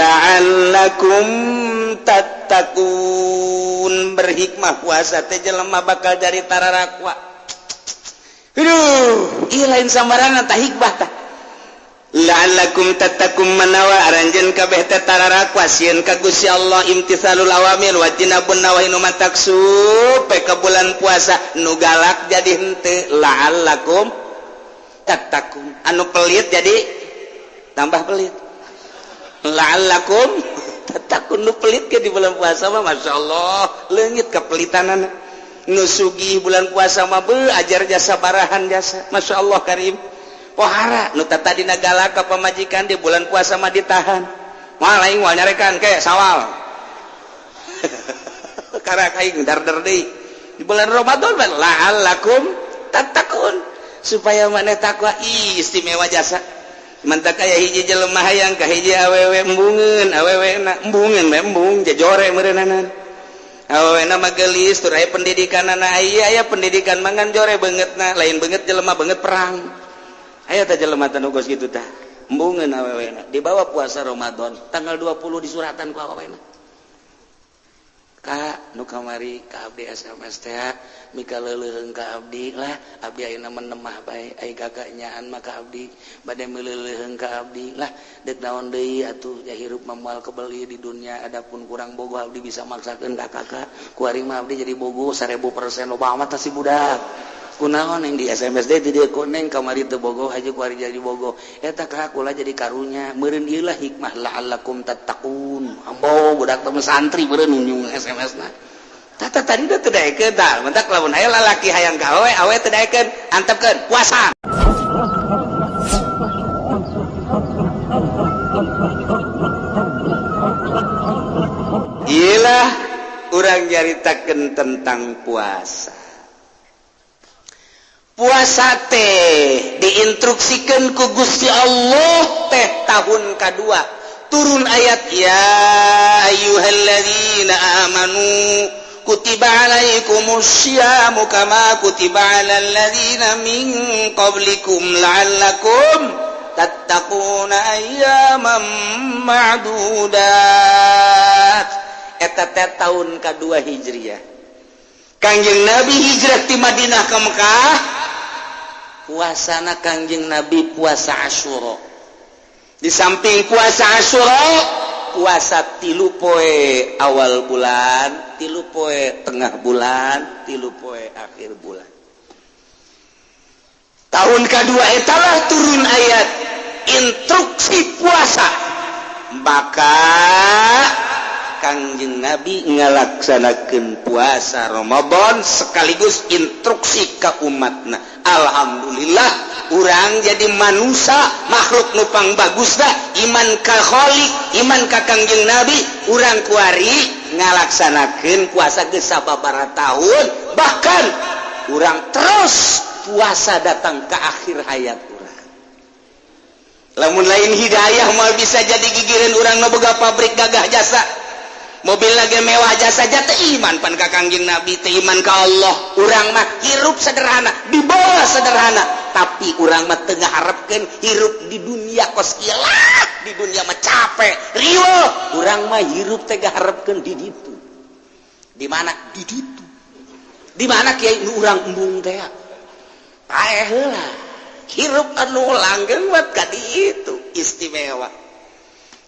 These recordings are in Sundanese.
la'allakum tattaqun. Berhikmah puasa teh jelema bakal jadi tararakwa. Ieu lain sambarangan tah hikmah tah. La'allakum tattaqum manawa aranjeun kabeh teh tararakwa sieun ka Gusti Allah imtitsalul awamir wa tinabun nawahi nu mataksup ka bulan puasa nu galak jadi henteu la'allakum tattaqum. Anu pelit jadi tambah pelit. La'allakum tattaqun. Nu pelit ke di bulan puasa mah masyaallah leungit kapelitanana. Nu sugih bulan puasa mah ajar jasa barahan jasa masyaallah karim. Pohara nu tata dina galak ka pamajikan di bulan puasa mah ditahan. Moal aing moal nyarekan ke sawal. Karak aing dar-dar deui. Di bulan Ramadan la'allakum tattaqun supaya maneh takwa istimewa jasa. Mantap kaya hiji jelema hayang ka hiji awewe embungeun, awewena embung jajore meureunana. Awewena mah geulis tur aya pendidikanana aya pendidikan mangan jore beungeutna, lain beungeut jelema beungeut perang. Aya teh jelema teh nu geus kitu tah. Embungeun awewena dibawa puasa Ramadan tanggal 20 di suratan ku awewena. Kak nu kamari ka abdi SMS teh mika leuleuheung ka abdi lah abdi ayeuna menemah bae ai kakaknyaan mah ka abdi bade meuleuheung ka abdi lah deuk naon deui atuh ya hirup mah moal kebeuli di dunia adapun kurang bogoh abdi bisa maksakeun ka kakak kuaring mah abdi jadi bogoh 1000% loba amat tah si budak kunaon yang di SMS teh di dieu koneng kamari teu bogoh aja kuari jadi bogoh eta ka kula jadi karunya meureun ieu lah hikmah la'allakum tattaqun ambo budak teh santri meureun nyung SMS-na tata tadi udah teu daekeun tah mentak lamun aya lalaki hayang ka awe teu daekeun antepkeun puasa. Iyalah urang nyaritakeun tentang puasa. Puasa teh diinstruksikan ku Gusti Allah teh tahun kedua turun ayat ya ayyuhalladzina amanu kutiba alaikumus syiyamu kama kutiba alal ladzina min qablikum la'allakum tattaquna ayyaman ma'dudat. Eta teh tahun kedua Hijriah. Kangjeng Nabi hijrah ti Madinah ke Mekah. Puasana Kangjeng Nabi puasa Asyura. Di samping puasa Asyura, puasa 3 poe awal bulan, 3 poe tengah bulan, 3 poe akhir bulan. Tahun kedua etalah turun ayat instruksi puasa. Maka Kangjeng Nabi ngalaksanakeun puasa Ramadan sekaligus instruksi ka umatna. Alhamdulillah urang jadi manusia makhluk nupang bagus dah iman ka Khaliq iman ka Kangjeng Nabi urang kuari ngalaksanakeun puasa geus sababaraha tahun bahkan urang terus puasa datang ke akhir hayat urang. Lamun lain hidayah mal bisa jadi gigireun urang nu boga pabrik gagah jasa mobil lagi mewah jasa jatuh iman pan ka Kangjeng Nabi teh iman ka Allah urang mah hirup sederhana dibawa sederhana tapi urang mah teu ngaharepkeun hirup di dunia kos ieu lah di dunia mah capek riweuh urang mah hirup teh ngaharepkeun di ditu di mana di ditu di mana kiai nu urang embung teh ae heula hirup anu langgeng buat ka ditu istimewa.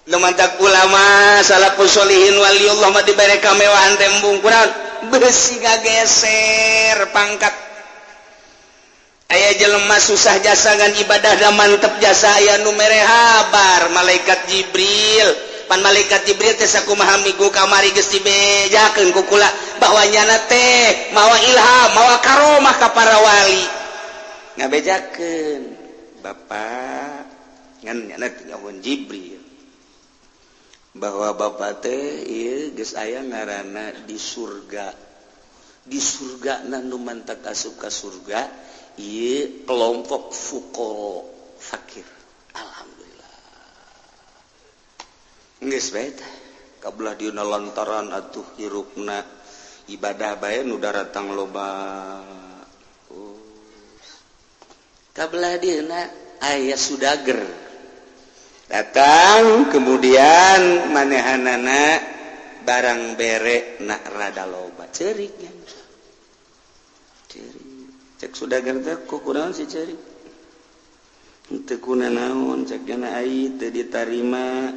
Lumantak ulama salafus sholihin waliullah mah dibere kamewahan tembung kunaon beusi ngageser pangkat aya jelema susah jasa ngan ibadah da mantep jasa aya nu mere habar malaikat Jibril pan malaikat Jibril teh sakumaha migu kamari geus dibejakeun ku kula bahwa nyana teh mawa ilham mawa karomah ka para wali ngabejakeun bapak ngan nyana teh ngawon Jibril bahwa bapak teh ieu geus aya ngaranna di surga na nu mantak asup ka surga ieu kelompok fuqara fakir. Alhamdulillah geus bae teh kabelah dieuna lantaran atuh hirupna ibadah bae nu daratang loba kabelah dieuna aya sudager datang kemudian manehanana barang bere nak rada loba ceriknya cek sudah gerta kok kunaon si cerik teu kunaon cek kana ai teu ditarima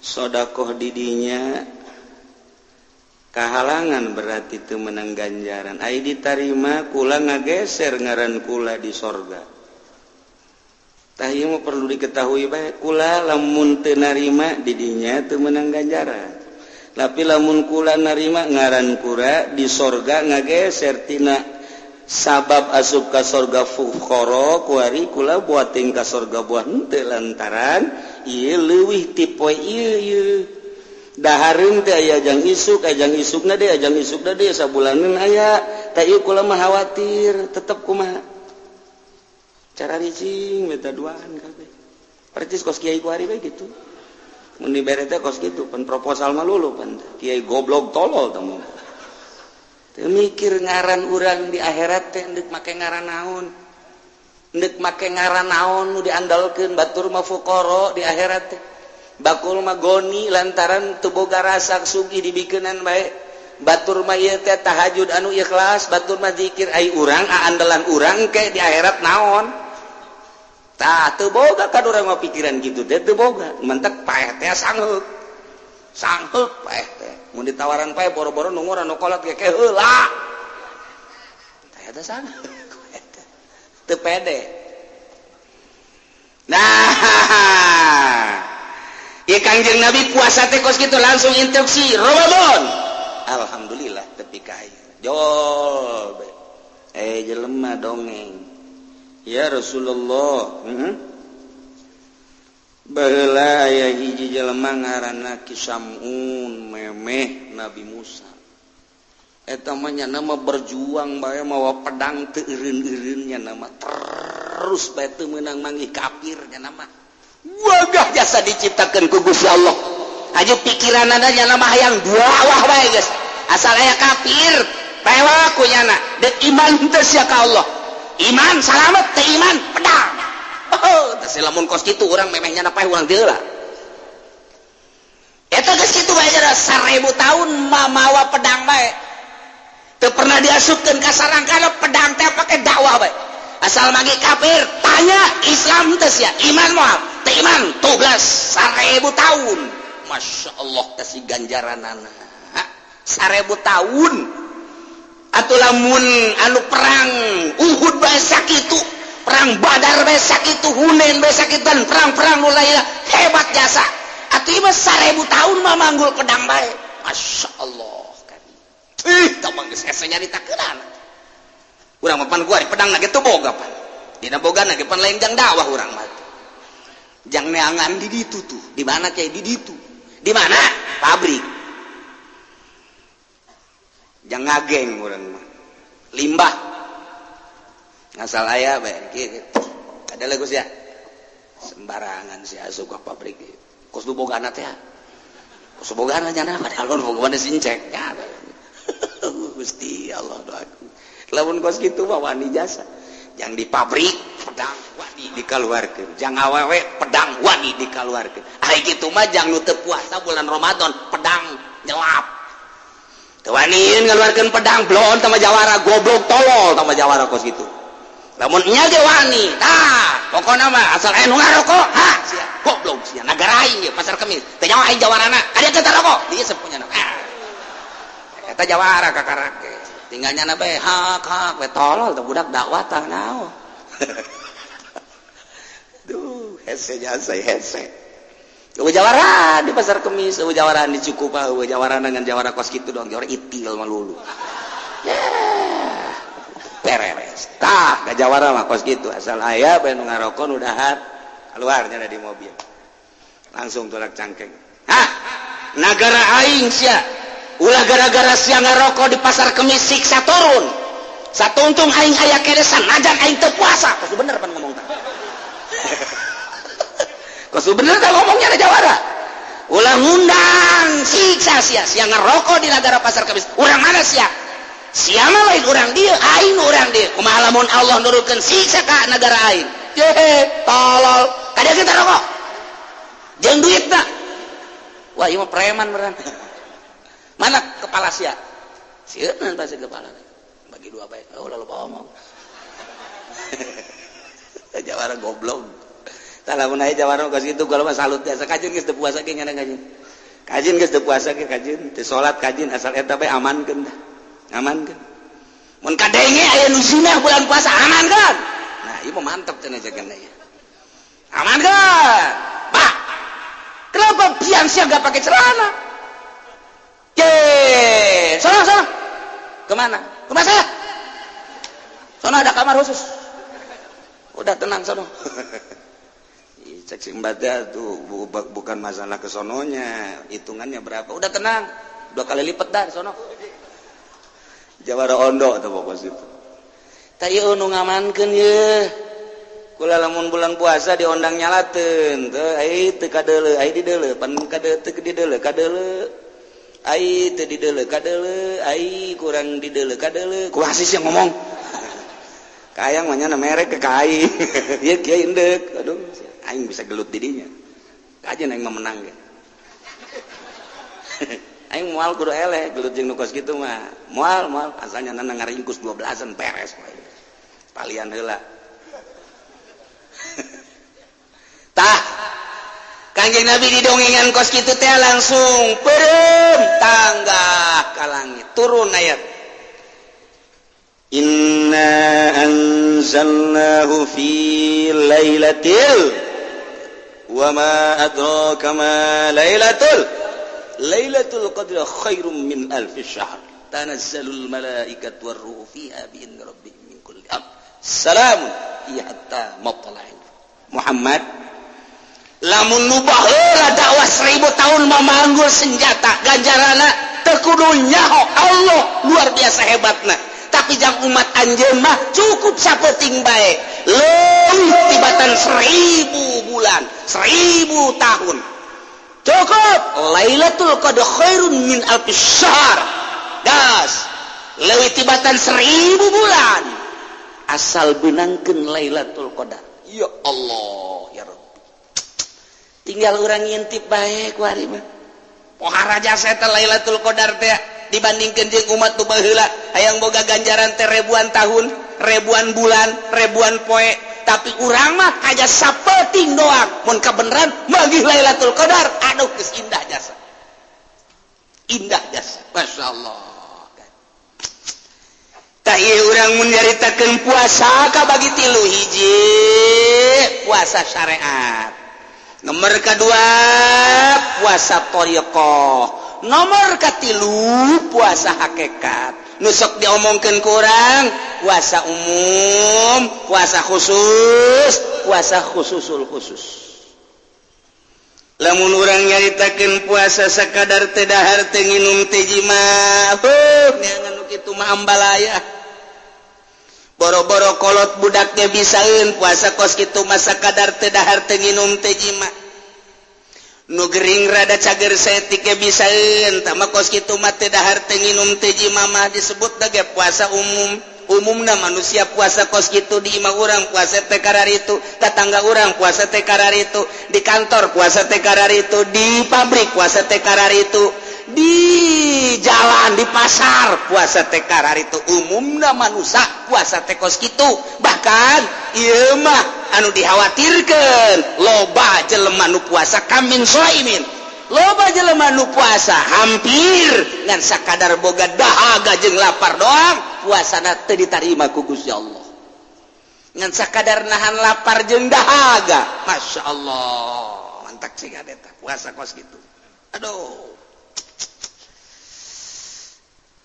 sodakoh didinya kahalangan berarti teu menang ganjaran ai ditarima kula ngageser ngaran kula di sorga. Tah ieu mah perlu diketahui bae kula lamun teu narima didinya teu menang ganjaran. Tapi lamun kula narima ngaran kura di sorga ngageser tina sabab asup ka sorga fuqara kuari kula buating ka sorga buah henteu lantaran ieu leuwih ti poe ieu dahareun teh aya ajang isukna deui sabulaneun aya tah ieu kula mah khawatir tetep kumaha cara ricing beta duaan kabeh percis kos kiai kuari bae gitu mun dibere teh kos kitu pan proposal mah lulu pan kiai goblok tolol temu teu mikir ngaran urang di akhirat teh endek make ngaran naon nu diandalkeun batur mah fuqara di akhirat teh bakul mah goni lantaran teu boga rasa sugih dibikeunan bae batur mah ieu teh tahajud anu ikhlas batur mah zikir ai urang andalan urang ke di akhirat naon tah teu boga kan urang mah pikiran kitu teh teu boga mentek paeh teh sangheuk paeh teh mun ditawaran paeh boro-boro nu ngora nu kolot ge heula tah eta sangheuk teu pede nah ieu Kangjeng Nabi puasa teh kos kitu langsung instruksi Ramadan alhamdulillah tepi ka ieu jol jelema dongeng ya Rasulullah baheula aya hiji jelema ngaranna Kisamun memeh Nabi Musa eta mah nya nama berjuang bae mawa pedang teu eureun-eureun nya nama terus bae teu meunang manggih kafir nya nama wagah jasa diciptakeun ku Gusti Allah aja pikiranna nya nama hayang dakwah bae geus asal aya kafir bae ku nya na deuk iman teu sia ka Allah iman salamet teh iman pedang teh lamun kos kitu urang memehnya na paeh urang deula eta geus kitu bae jara 1000 tahun mawa pedang bae teu pernah diasupkeun ka sarangkana pedang teh pake dakwah bae asal magi kafir tanya Islam teh sia iman moal teh iman 1000 tahun Masya Allah teh si ganjaranana 1000 tahun atuh lamun anu perang Uhud bae sakitu perang Badar bae sakitu Hunain bae sakitu perang-perang nu lain hebat jasa atuh ieu 1000 tahun mah manggul pedang bae Masya Allah kan tah mah geus hese nyaritakeunana urang mah pan gua pedang na kitu boga pan dina bogana ge pan lain jang dakwah urang mah jang neangan di ditu tuh di mana kayak di ditu di mana pabrik jang ngageng urang mah limbah ngasal aya bae kieu ada lagu sia sembarangan sia asup ka pabrik kos du bogana teh kos bogana nya na padahal boga mana sincek nya Gusti Allah doaku lamun kos kitu mah wani jasa jang di pabrik pedang wani dikaluarkeun jang awewe pedang wani dikaluarkeun ai kitu mah jang nu teu puasa bulan Ramadan pedang nyelap teu wani ngaluarkeun pedang blon tama jawara goblok tolol tama jawara kos kitu lamun nya ge wani tah pokona mah asal aya nu ngarokok sia goblok sia nagara aing ge pasar kemis teh nyawa aing jawarana aya teh rokok dieu sepunya eta jawara kakarake tinggalnya na bae hak we tolol teh budak dakwah tah naon duh hese jasa hese eueuh jawara di pasar kemis eueuh jawara di Cikupa eueuh jawara dengan jawara kos kitu dong jawara itil mah lulu beres tah ka jawara mah kos kitu asal aya bae nu ngarokok nu dahar keluarnya di mobil langsung tolak cangkeng nagara aing sia ulah gara-gara sia ngarokok di pasar kemis siksa turun satuntung aing aya keresan najan aing teu puasa kos bener pan ngomong tah kos bener tah ngomongnya ada jawara ulah ngundang siksa sia ngarokok di nagara pasar kemis urang mana sia mah lain urang dieu aing urang dieu kumaha lamun Allah nurunkeun siksa ka nagara aing tolol kadang kita rokok jeung duitna. Wah, ieu mah preman beneran. Mana kepala sia? Sieun pasti kepala. Bagi dua bae. Oh, lalu ngomong. Jawara goblok. Tah lamun aya jawara geus kitu kalau mah salut biasa kajin geus teu puasa ge nyana kajin. Kajin geus teu puasa ge kajin, teu salat kajin asal eta bae amankeun dah. Amankeun. Mun kadenge aya nu zina bulan puasa amankeun. Nah, ieu mah mantep cenah jaganna ieu. Amankeun. Pak. Kenapa pian sia enggak pakai celana? Sono. Kemana? Ke rumah saya. Sono ada kamar khusus. Udah tenang sono. Cek simbatnya tuh bukan masalah kesononya, hitungannya berapa. Udah tenang, 2 kali lipat dah sono. Jawara ondo atau pokok itu. Tak ieu nu ngamankeun ye. Kula lamun bulan puasa diondang nyalateun, teu ai teu kadeuleu, ai di deuleu, pan kadeuleu teu di deuleu, kadeuleu. Ai teu di deuleu, kadeuleu, ai kurang di deuleu, kadeuleu. Ku asis yang ngomong. Kayang mah nya merek ke kai. Ieu kieu indek. Aduh, aing bisa gelut didinya. Kajen aing mah menang ge. Aing moal kudu eleh gelut jeung nu kos kitu mah. Moal asalnya nana ngaringkus 12an peres wae. Palian heula. Tah Kanjeng Nabi didongengan kos kitu teh langsung peureum tanggah ka langit turun ayat Inna anzalnahu fi lailatil wa ma adraka ma lailatul qadri khairum min alfi syahr tanazzalul malaikatu war ruhu fiha bi idzni rabbihim min kulli amr salamun hiya hatta matla'il Muhammad lamun nu baheula dakwah 1000 tahun memanggul senjata ganjarana teu kudu nyaho Allah luar biasa hebatna tapi jang umat anjeun mah cukup sapenting bae leuwih tibatan 1000 bulan 1000 tahun cukup lailatul qadr khairun min alfi syahr das leuwih tibatan 1000 bulan asal beunangkeun lailatul qadar ya Allah ya Rabb tinggal urang ngintip bae ku ari mah pohara jasa teh lailatul qadar teh dibandingkeun jeung umat nu baheula hayang boga ganjaran teh ribuan tahun, ribuan bulan, ribuan poe, tapi urang mah aja sapeting doang mun kabeneran magih lailatul qadar aduh geus indah jasa. Indah jasa. Masyaallah. Tah ieu urang mun nyaritakeun puasa kabagi 3 hiji puasa syariat. Nomor kedua puasa thariqah. Nomor katilu puasa hakikat. Nusok diomongkeun ku urang puasa umum, puasa khusus, puasa khususul khusus. Lamun urang nyaritakeun puasa sakadar teh dahar teh nginum teh jima, neangan nu kitu mah ambalaya. Boro-boro kolot budaknya bisaeun puasa kos kitu mah sakadar teh dahar teh nginum teh jima. Nu gering rada cager setik ge bisaeun tah mah kos kitu mah teh dahar teh nginum teh jima mah disebut da ge puasa umum. Umumna manusia puasa kos kitu di imah urang puasa teh kararitu, tetangga urang puasa teh kararitu, di kantor puasa teh kararitu, di pabrik puasa teh kararitu, di jalan di pasar puasa teh kararitu. Umumna manusia puasa teh kos kitu. Bahkan ieu mah anu dikhawatirkeun loba jelema nu puasa kamin shaimin. Loba jelema nu puasa hampir ngan sakadar boga dahaga jeung lapar doang puasana teu ditarima ku Gusti Allah. Ngan sakadar nahan lapar jeung dahaga, masyaallah. Mantak ciga eta puasa kos kitu. Aduh.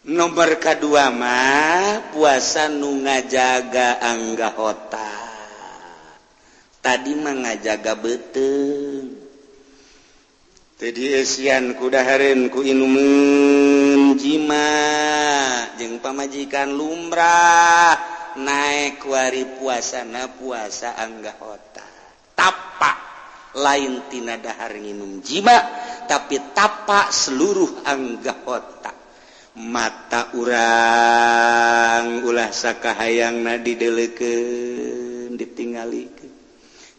Nomor kedua mah puasa nu ngajaga anggahota. Tadi mah ngajaga beuteung. Tadi esian ku dahareun ku inumeun jima jeung pamajikan lumrah naek wari puasana puasa anggahota. Tapak lain tina dahar nginum jima tapi tapak seluruh anggahota. Mata urang ulah sakahayangna dideleukeun ditingalikeun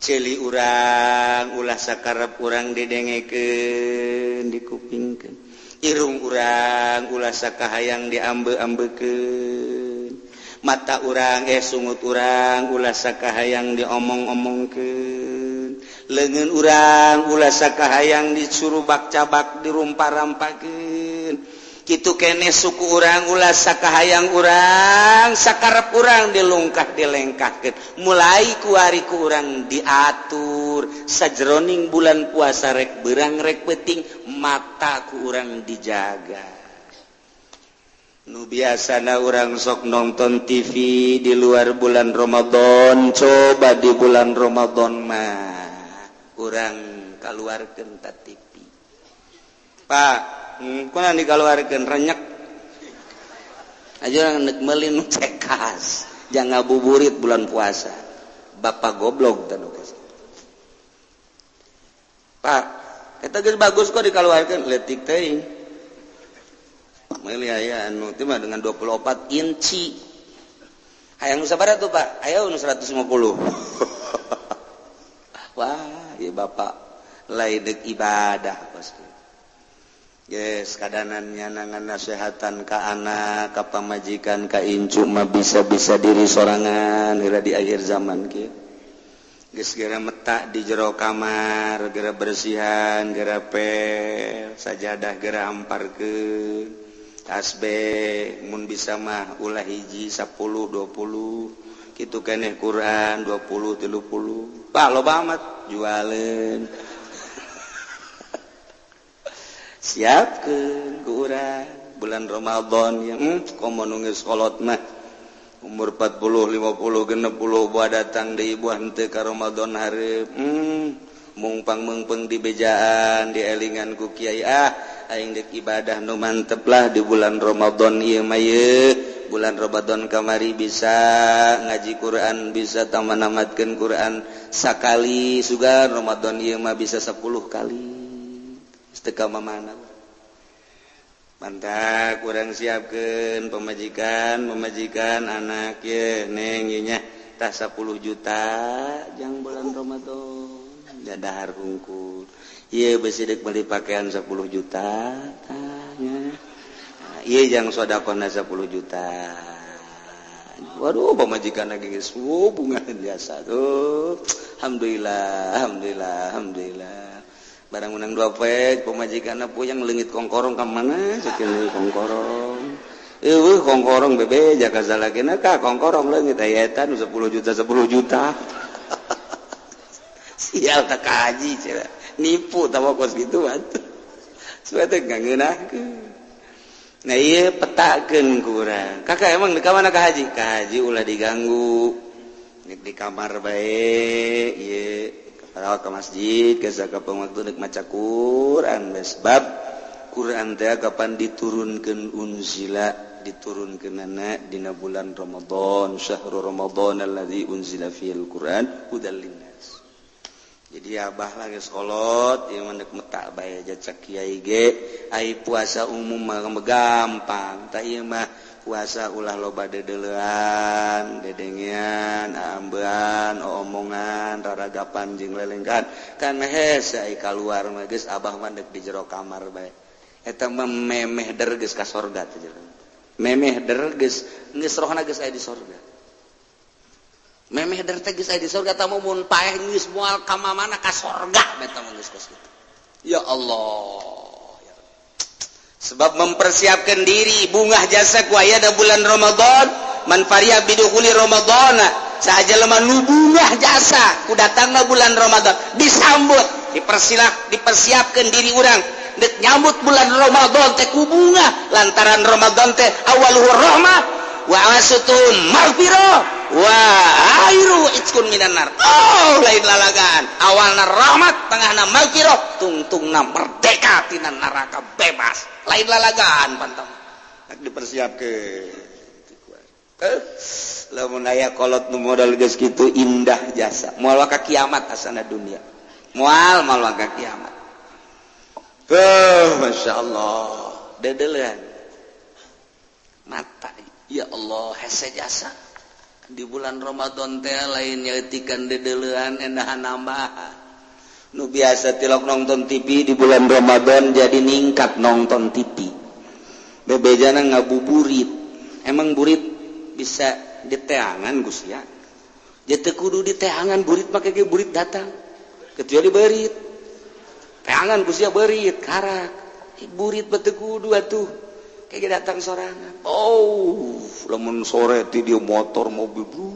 celi urang ulah sakarep urang didengeken dikupingkeun irung urang ulah sakahayang diambe-ambeukeun mata urang sungut urang ulah sakahayang diomong-omongkeun leungeun urang ulah sakahayang disuruh bak-cabak dirumpa-rampakeun kitu keneh suku urang ulah sakahayang urang sakarep urang dilungkah dilengkahkeun mulai ku ari ku urang diatur sajroning bulan puasa rek beurang rek penting mata ku urang dijaga nu biasana urang sok nonton TV di luar bulan Ramadan coba di bulan Ramadan mah urang kaluarkeun ta TV Pak kuna dikeluarkan renyek aja nek meuli nu cekas jangan ngabuburit bulan puasa bapak goblok tanu Pak eta geus bagus kok dikeluarkan leutik teuing meuli aya anu teh mah dengan 24 inci hayang nu sabaraha tuh Pak aya nu 150 wah ieu bapak lain deuk ibadah pasti yes, kadanannya nangan nasehatan ka anak, ka pamajikan, ka incu mah bisa-bisa diri sorangan hira di akhir zaman kieu. Geus geura metak di jero kamar, geura bersihan, geura pel, sajadah geura amparkeun. Tasbih mun bisa mah ulah hiji 10 20. Kitu keneh Quran 20 30. Pak loba amat jualeun. Siapkeun ku urang bulan Ramadan yang komo nu geus kolot mah umur 40 50 60 buah datang deui buah henteu ka Ramadan hareup mungpang meungpeung di bejaan dielingan ku kiai aing deuk ibadah nu mantep lah di bulan Ramadan ieu mah bulan Ramadan kamari bisa ngaji Quran bisa tamanamatkeun Quran sakali sugan Ramadan ieu mah bisa 10 kali teka mamana mantap kurang siapkeun pemajikan anak ye neng ieu nya tah 10 juta jang bulan Ramadan dadahar hungkul ieu beusi deuk meuli pakaian 10 juta tah nya ieu jang sedekahna 10 juta waduh pemajikan lagi geus bunga biasa tuh alhamdulillah barang menang 2 pek pemajikan puyang leungit kongkorong ka mana ceuk kongkorong kongkorong bebe jaka salakina ka kongkorong leungit aya eta nu 10 juta sial tak kaji cenah nipu tah kos kitu atuh supaya teh ngeunahkeun nah ieu petakeun ku urang kakak emang di ka mana ka haji ulah diganggu nek di kamar bae ieu ke masjid ke sakapung waktu nek maca Quran sebab Quran teh kapan diturunkeun unzila diturunkeunana dina bulan Ramadan syahrul Ramadan allazi unzila fil Quran hudal linnas jadi abah lagi kolot ieu mah nek metak bae aja cek kiai ge ai puasa umum mah gampang tah ieu mah puasa ulah loba dedeulean dedengian ambean omongan raragapan jeung lelengkan kan hese ai kaluar mah geus abah mah deuk di jero kamar bae eta mah memeh der geus ka sorga teh jero memeh der geus rohna geus aya di sorga memeh der teh geus aya di sorga tah mun paeh geus moal ka mamana ka sorga eta mah geus kitu ya Allah sebab mempersiapkan diri bungah jasa ku aya da bulan Ramadan man fariha bidukhuli Ramadan sahaja lemah nu bungah jasa ku datangna bulan Ramadan disambut dipersiapkan diri urang deuk nyambut bulan Ramadan teh ku bungah lantaran Ramadan teh awaluhu rahmah wa asutun maghfirah wa airu itqun minan nar lain lalagaan awalna rahmat tengahna maghfirah tungtungna merdeka tina neraka bebas lain lalagaan pantam nak dipersiapkeun lamun aya kolot nu modal geus kitu indah jasa moal ka kiamat asana dunia moal ka kiamat masyaallah dedeulean mata ya Allah hese jasa di bulan Ramadan teh lain nyeutikan dedeulean endahan nambahan. Nu biasa tilok nonton TV di bulan Ramadan jadi ningkat nonton TV. Bebejana ngabuburit. Emang burit bisa diteangan Gus ya? Jadi kudu diteangan burit make ge burit datang. Kecuali berit. Teangan Gus ya berit karak. Burit bete kudu atuh. Kayak datang sorangan. Oh, lamun sore ti dia motor mobil bru.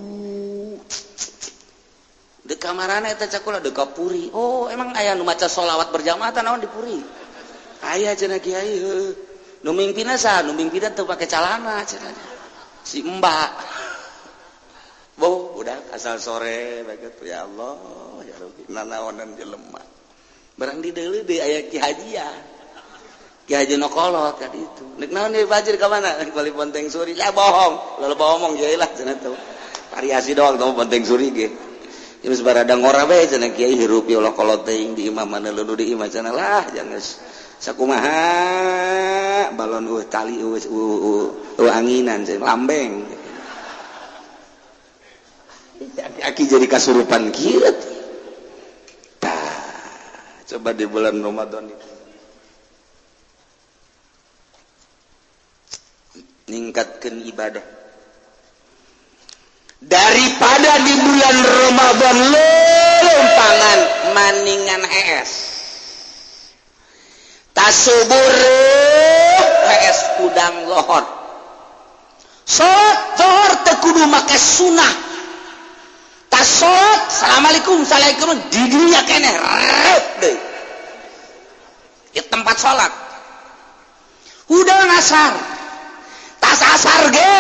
Di kamarana eta cakula di kapuri. Oh, emang aya nu maca sholawat berjamaah teh naon di puri? Aya cenah kiai heuh. Nu mimpina saha? Nu mimpina teu pake calana cenah. Si Mbak. Boh, budak asal sore begitu ya Allah, ya Rabbi. Nanaonan jelema. Barang di deuleu deui aya Ki Hajiah. Ki Haji nokolot ka ditu. Nek naon deui bajir ka mana? Nek bali Ponteng Suri. Ya bohong. Lalu bohong ge lah cenah teh. Variasi doang teh Ponteng Suri ge. Geus barada ngora bae cenah kiai hirup Allah kolot teuing di imam mana leunuh di imam cenah lah jangan sakumaha balon tali anginan cenah lambeng. Aki jadi kasurupan kieu. Coba di bulan Ramadan itu ningkatkan ibadah daripada di bulan Ramadan lompangan maningan hees tasubur hees udang lohor sotor tekudu make sunah tasot assalamualaikum assalamualaikum di dunia keneh rep deh di tempat sholat udah nasar tas asar ge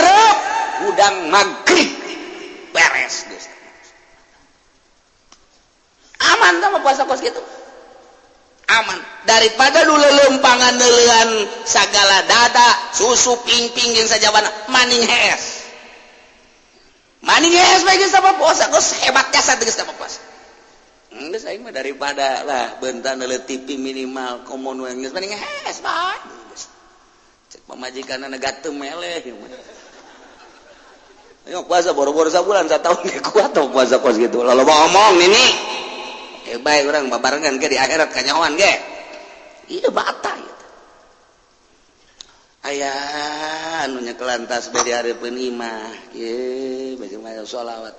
rep udang maghrib beres guys. Aman sama puasa kos gitu aman daripada dulu lempangan neulean sagala dada susu ping-ping jeung sajabana maning hees bagi sama puasa kos hebat jasa geus sama puasa geus aing mah daripada lah bentar neuleun TV minimal komun we geus maning hees bae cek pamajikanna gatem meleh ayo puasa boro-boro sabulan satahun ge kuat tong puasa kos gitu lalu ngomong nini bae urang babarengan ge di akhirat kanyawan ge ieu batal gitu aya anu nyekelan tasbih di hareupeun imah ye bagaimana sholawat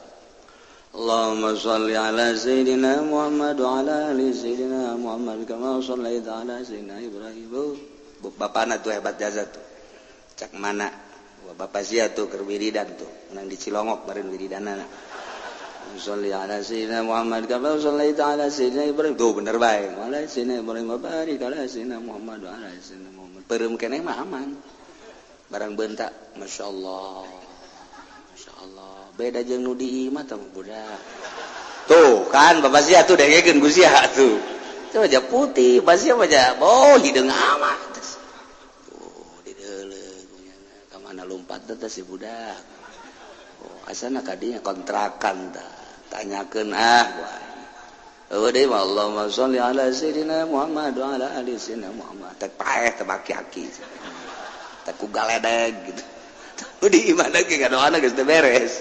Allahumma shalli ala sayyidina Muhammad wa ala ali sayyidina Muhammad kama shallaita ala sayyidina Ibrahim bapana tuh hebat jasa tuh cak mana bapak sia tuh keur wiridan tuh menang di Cilongok beureun wiridanana sholli ala sayyidina Muhammad kama shallaita ala sayyidina Ibrahim tuh bener bae ala sayyidina Ibrahim wa barik ala sayyidina Muhammad wa ala sayyidina Muhammad peureum keneh mah aman barang beuntak masyaallah beda jeung nu di imah tah budak tuh kan bapak sia tuh dengekeun ku sia tuh coba aja putih basia aja oh hideung amat lompat teh si budak oh asana kadinya kontrakan tah tanyakeun wae deui Allahumma sholli ala sayyidina Muhammad wa ala ali sayyidina Muhammad teh paeh teh aki-aki teh ku galedeg gitu di imah ge ngadoana geus teh beres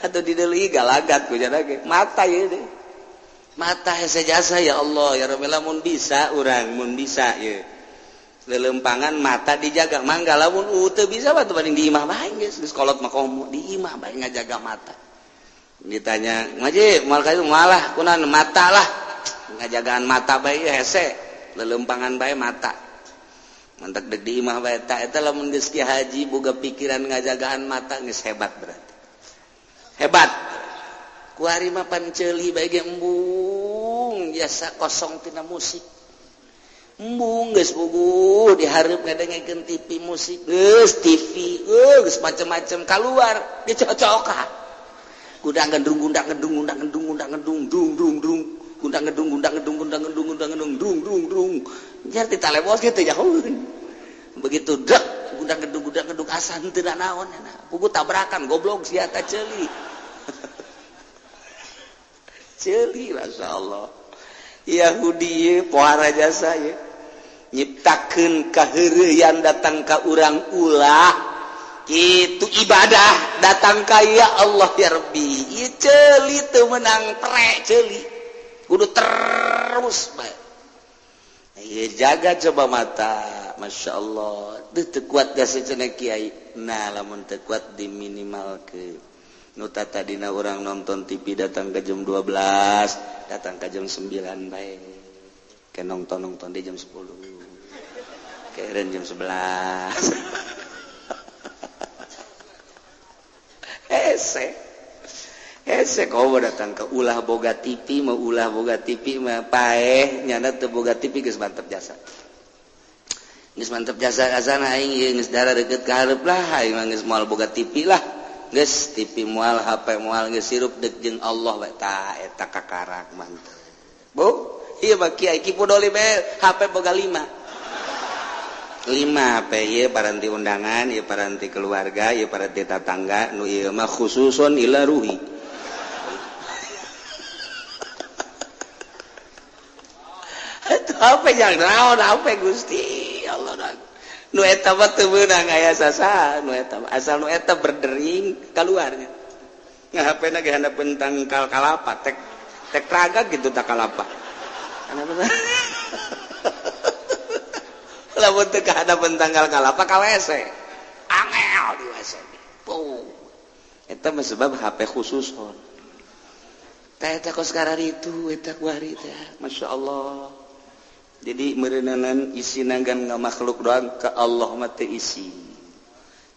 atuh di deui galagat ku cenah ge mata ieu deh mata hese jasa ya Allah ya Rabbi lamun bisa urang mun bisa ye lelempangan mata dijaga mangga lamun teu bisa batu banding di imah bae geus kolot mah komo di imah bae ngajaga mata ditanya ngaji moal ka itu malah kunaon mata lah ngajagaan mata bae hese lelempangan bae mata mantak deg di imah bae eta lamun geus ki haji boga pikiran ngajagaan mata geus hebat berarti hebat ku ari mah panceuli bae ge embung jasa kosong tina musik embung geus bubuh dihareup ngadengekeun TV musik geus TV geus macem-macem kaluar dicocokan gundang gedung dung jar ditalewos kitu ya begitu dek gundang gedung asan teu naon pugu tabrakan goblok sia teh ceuli ceuli masyaallah Yahudi pohara jasa ya nyiptakeun kaheureuyan datang ka urang ulah itu ibadah datang kaya Allah ya Rabbi ieu ceuli teu meunang prek ceuli kudu terus bae ieu jaga coba mata Masya Allah teu kuat da cenah kiai nah lamun teu kuat diminimalkeun nu tadina urang nonton TV datang ke jam 12 datang ke jam 9 bae ke nonton di jam 10 keren jam 11 hese kau datang ke ulah boga TV mau ulah boga TV mah paeh nyana teu boga TV geus mantep jasa kasana aing geus dara deukeut ka hareup lah aing mah geus moal boga TV lah geus TV moal HP moal geus sirup deuk jeung Allah bae tah eta kakarak mantep bu ieu mah kiai kipudoli bae HP boga 5 HP ieu paranti undangan ieu paranti keluarga ieu paranti tetangga nu ieu mah khususon ila ruhi atuh apa yang naon apa Gusti Allah nu eta mah teu meunang aya sasa nu eta asal nu eta berdering kaluarnya ngahapena ge handapeun tangkal kalapa tek raga gitu tak kalapa lamun teu kahadapan tanggal kalapa ka WC angel di WC eta mah sebab HP khusus eta kos kararitu eta kuari teh Masya Allah jadi meureunanan isi nanggan makhluk doang ka Allah mah teu isi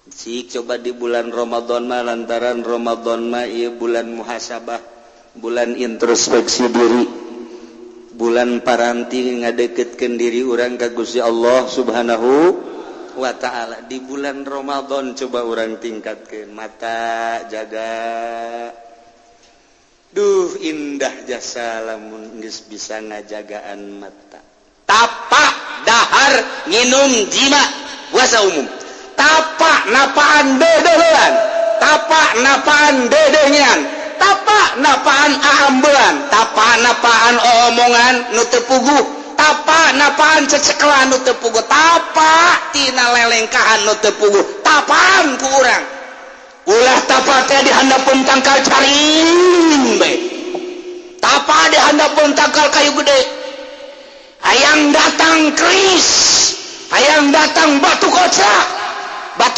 cik coba di bulan Ramadan mah lantaran Ramadan mah ieu bulan muhasabah bulan introspeksi diri bulan paranti ngadeketkeun diri urang ka Gusti Allah Subhanahu wa taala di bulan Ramadan coba urang tingkatkeun mata jaga duh indah jasa lamun geus bisa ngajagaan mata tapak dahar nginum jima puasa umum tapak napaan dedeuhan tapak napaan dedeunyan tapak napaan aambean tapak napaan omongan nu teu puguh tapak napaan cecekelan nu teu puguh tapak tina lelengkahan nu teu puguh tapaan ku urang ulah tapak teh di handapeun tangkal caring bae tapak di handapeun tangkal kayu gede hayang datang keris hayang datang batu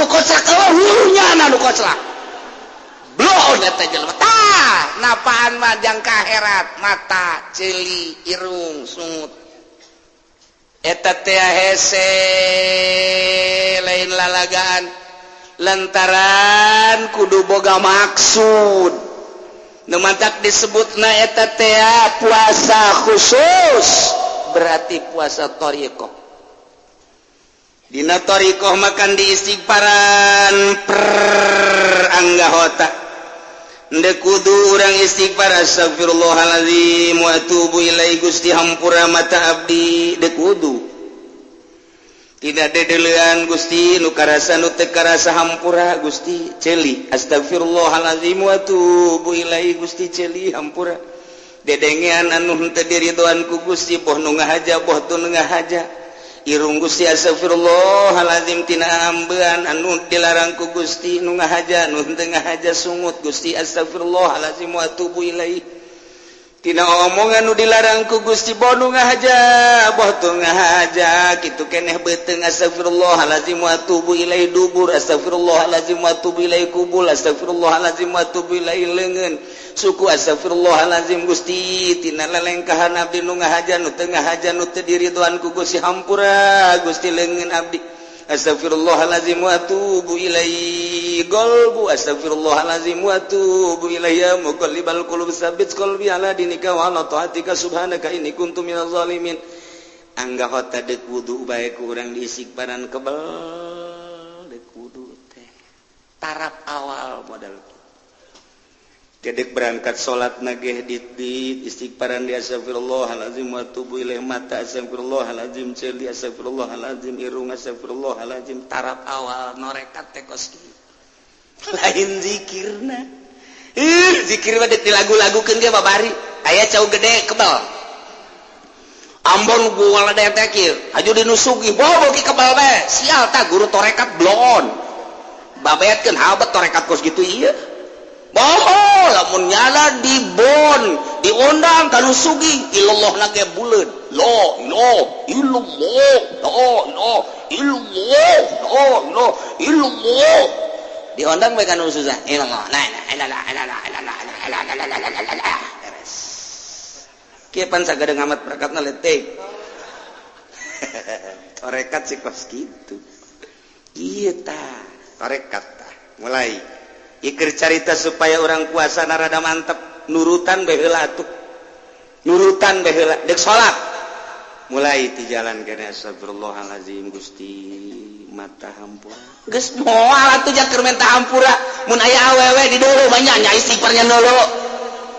kocak eueuhnya nu kocak blon eta jelema tah napaan mah jang ka akhirat mata ceuli irung sungut eta teh hese lain lalagaan lantaran kudu boga maksud nu mantak disebutna eta teh puasa khusus berarti puasa thariqah dina thariqah makan diistighfaran per anggahota ndek kudu urang istighfar astagfirullahalazim wa atubu ilaihi Gusti hampura mata abdi dek kudu tidak dedeulean Gusti nu karasa nu teu karasa hampura Gusti ceuli astagfirullahalazim wa atubu ilaihi Gusti ceuli hampura dedengean anu henteu diridhoan ku Gusti boh nu ngahaja boh teu nu ngahaja irung Gusti astagfirullahalazim tina ambean anu dilarang ku Gusti nu ngahaja nu henteu ngahaja sungut Gusti astagfirullahalazim wa atubu ilaihi tina omongan nu dilarang ku Gusti boh nu ngahaja boh teu ngahaja kitu keneh beuteung astagfirullahalazim wa atubu ilaihi dubur astagfirullahalazim wa atubu ilaihi kubul astagfirullahalazim wa atubu ilaihi leungeun suku astagfirullahalazim Gusti tina lelengkahan abdi nu ngahaja nu teu ngahaja nu teu diridhoan ku Gusti hampura Gusti leungeun abdi astagfirullahalazim wa atubu ilaihi qalbu astagfirullahalazim wa atubu ilaihi ya muqallibal qulub tsabbit qalbi ala dinika wa ala taatika subhanaka inni kuntu minaz zalimin anggahota deuk wudu bae ku urang diistighfaran kebal deuk wudu teh tarap awal modal kedek berangkat sholat nageh di istighfaran di astagfirullahalazim wa atubu ilaih mata astagfirullahalazim ceuli astagfirullahalazim irung astagfirullahalazim tarap awal norekat teh kos lain zikirna zikir mah dilagu-lagukeun ge babari aya cau gede kebal ambon gua ledek teh kieu aju dinusugi bobo ki kebal bae sial tah guru torekat blon babetkeun habat tarekat kos gitu ieu bohong lamun nyala di bon diundang kanu sugih ilallah na ge buleud la ilaha illallah la ilaha illallah la ilaha illallah diundang bae kanu susah ilallah la ilaha illallah beres kieu pan sagede ngamat berakatna letek tarekat si kos kitu ieu tah tarekat tah mulai ikir carita supaya orang puasa narada mantep nurutan baheula atuh nurutan baheula dek salat mulai ti jalan kene astagfirullahalazim Gusti mata hampura geus moal atuh jakeur menta hampura mun aya awewe di deuleu banyak nya istighfarnya deuleu